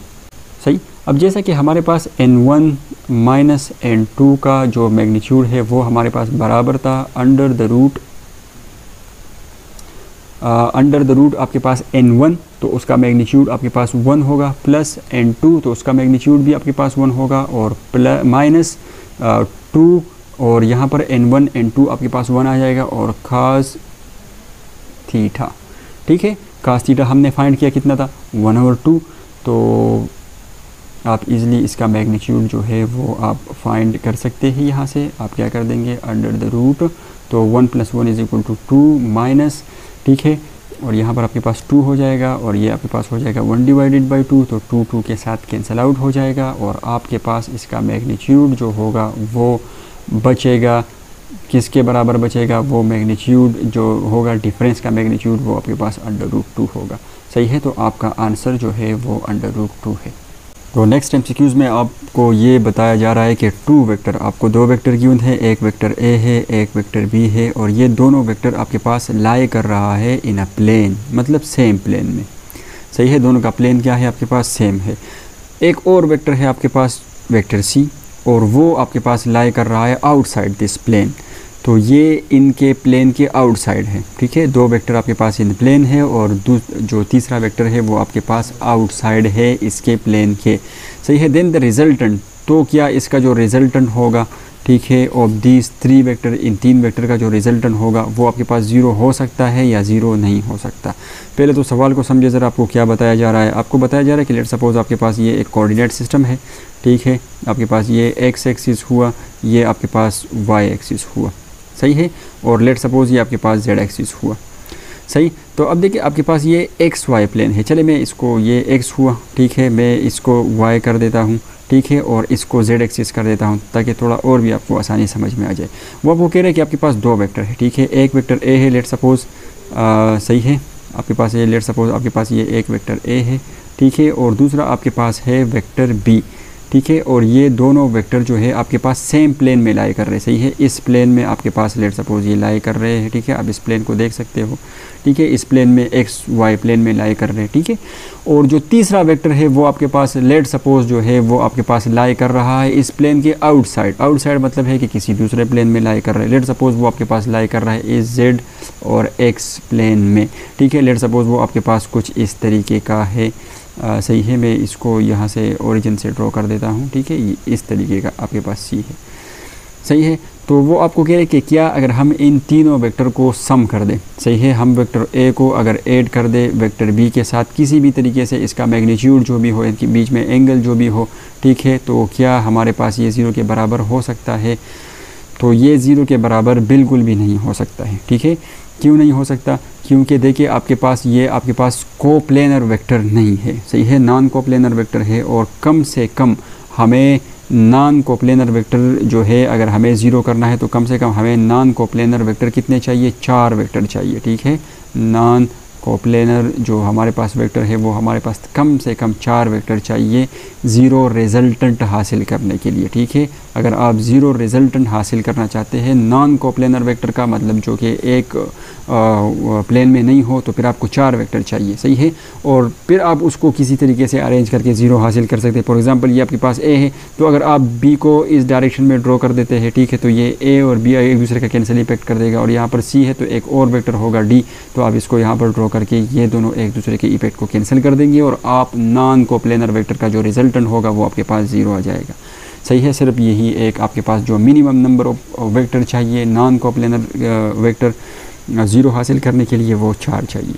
सही। अब जैसा कि हमारे पास n1 माइनस n2 का जो मैग्नीट्यूड है वो हमारे पास बराबर था अंडर द रूट आपके पास n1 तो उसका मैग्नीट्यूड आपके पास 1 होगा, प्लस n2 तो उसका मैग्नीट्यूड भी आपके पास 1 होगा, और माइनस 2 और यहाँ पर n1 n2 आपके पास 1 आ जाएगा, और cos थीटा, ठीक है। cos थीटा हमने फाइंड किया कितना था, 1 और 2। तो आप इजीली इसका मैग्नीट्यूड जो है वो आप फाइंड कर सकते हैं। यहाँ से आप क्या कर देंगे, अंडर द रूट, तो 1 + 1 = 2 माइनस, ठीक है। और यहाँ पर आपके पास 2 हो जाएगा, और ये आपके पास हो जाएगा 1/2, तो 2 के साथ कैंसिल आउट हो जाएगा, और आपके पास इसका मैग्नीट्यूड जो होगा वो बचेगा, किसके बराबर बचेगा, वो मैग्नीट्यूड जो होगा डिफरेंस का मैग्नीट्यूड वो आपके पास √2 होगा, सही है। तो आपका आंसर जो है वो √2 है। तो नेक्स्ट MCQs में आपको ये बताया जा रहा है कि 2 वेक्टर, आपको 2 वेक्टर गिवन है, एक वेक्टर A है, एक वेक्टर B है, और ये दोनों वेक्टर आपके पास लाई कर रहा है इन अ प्लेन, मतलब सेम प्लेन में, सही है। दोनों का प्लेन क्या है आपके पास, सेम है। एक और वेक्टर है आपके पास वेक्टर C, और वो आपके पास लाई कर रहा है आउटसाइड दिस प्लेन, तो ये इनके प्लेन के आउटसाइड है, ठीक है। 2 वेक्टर आपके पास इन प्लेन है, और जो तीसरा वेक्टर है वो आपके पास आउटसाइड है इसके प्लेन के, सही है। देन द रिजल्टेंट, तो क्या इसका जो रिजल्टेंट होगा, ठीक है, of these 3 vector, in 3 vector का जो रिजल्टेंट होगा वो आपके पास 0 हो सकता है या 0 नहीं हो सकता। पहले तो सवाल को समझे ज़रा, आपको क्या बताया जा रहा है। आपको बताया जा रहा है कि लेट सपोज आपके पास ये एक कोऑर्डिनेट सिस्टम है, ठीक है। आपके पास ये x एक्सिस हुआ, ये आपके पास y एक्सिस हुआ, सही है। और लेट सपोज ये आपके पास z एक्सिस हुआ, सही। तो अब देखिए आपके पास ये XY प्लेन है। चले मैं इसको, ये x हुआ, ठीक है, मैं इसको y कर देता हूँ, ठीक है, और इसको z एक्सिस कर देता हूँ ताकि थोड़ा और भी आपको आसानी समझ में आ जाए। वो आपको कह रहे हैं कि आपके पास 2 वेक्टर है, ठीक है। एक वेक्टर A है, लेट सपोज, सही है, आपके पास ये लेट सपोज आपके पास ये एक वेक्टर A है, ठीक है, और दूसरा आपके पास है वेक्टर B, ठीक है। और ये दोनों वेक्टर जो है आपके पास सेम प्लेन में लाई कर रहे हैं, सही है। इस प्लेन में आपके पास लेट सपोज ये लाई कर रहे हैं, ठीक है। आप इस प्लेन को देख सकते हो, ठीक है। इस प्लेन में XY प्लेन में लाई कर रहे हैं, ठीक है। और जो तीसरा वेक्टर है वो आपके पास लेट सपोज जो है वो आपके पास लाई कर रहा है इस प्लेन के आउटसाइड। आउटसाइड मतलब है कि किसी दूसरे प्लेन में लाई कर रहा है। लेट सपोज वो आपके पास लाई कर रहा है इस Z और X प्लेन में, ठीक है। लेट सपोज वो आपके पास कुछ इस तरीके का है, सही है। मैं इसको यहाँ से ओरिजिन से ड्रॉ कर देता हूँ, ठीक है। इस तरीके का आपके पास C है, सही है। तो वो आपको कह रहे हैं कि क्या अगर हम इन तीनों वेक्टर को सम कर दें, सही है, हम वेक्टर A को अगर ऐड कर दें वेक्टर B के साथ किसी भी तरीके से, इसका मैग्नीट्यूड जो भी हो, इनके बीच में एंगल जो भी हो, ठीक है, तो क्या हमारे पास ये 0 के बराबर हो सकता है। तो ये 0 के बराबर बिल्कुल भी नहीं हो सकता है, ठीक है। क्यों नहीं हो सकता, क्योंकि देखिए आपके पास कोप्लेनर वेक्टर नहीं है, सही है, नॉन कोप्लेनर वेक्टर है। और कम से कम हमें नॉन कोप्लेनर वेक्टर जो है अगर हमें 0 करना है तो कम से कम हमें नॉन कोप्लेनर वेक्टर कितने चाहिए, 4 वेक्टर चाहिए, ठीक है। नॉन कोप्लेनर जो हमारे पास वेक्टर है वो हमारे पास कम से कम 4 वेक्टर चाहिए 0 रिजल्टेंट हासिल करने के लिए, ठीक है। अगर आप 0 रिजल्टेंट हासिल करना चाहते हैं नॉन कोप्लेनर वेक्टर का मतलब जो कि एक प्लेन में नहीं हो, तो फिर आपको 4 वेक्टर चाहिए, सही है। और फिर आप उसको किसी तरीके से अरेंज करके 0 हासिल कर सकते हैं। फॉर एग्जांपल ये आपके पास A है, तो अगर आप B को इस डायरेक्शन में ड्रॉ कर देते हैं, ठीक है, तो ये A और B एक दूसरे का कैंसिल इफेक्ट कर देगा। और यहाँ पर C है तो एक और वेक्टर होगा D, तो आप इसको यहाँ पर ड्रॉ करके ये दोनों एक दूसरे के इफेक्ट को कैंसिल कर देंगे और आप नॉन कोप्लेनर वेक्टर का जो रिजल्टेंट होगा वो आपके पास 0 आ जाएगा, सही है। सिर्फ यही एक आपके पास जो मिनिमम नंबर ऑफ वेक्टर चाहिए नॉन कोप्लेनर वेक्टर 0 हासिल करने के लिए वो 4 चाहिए।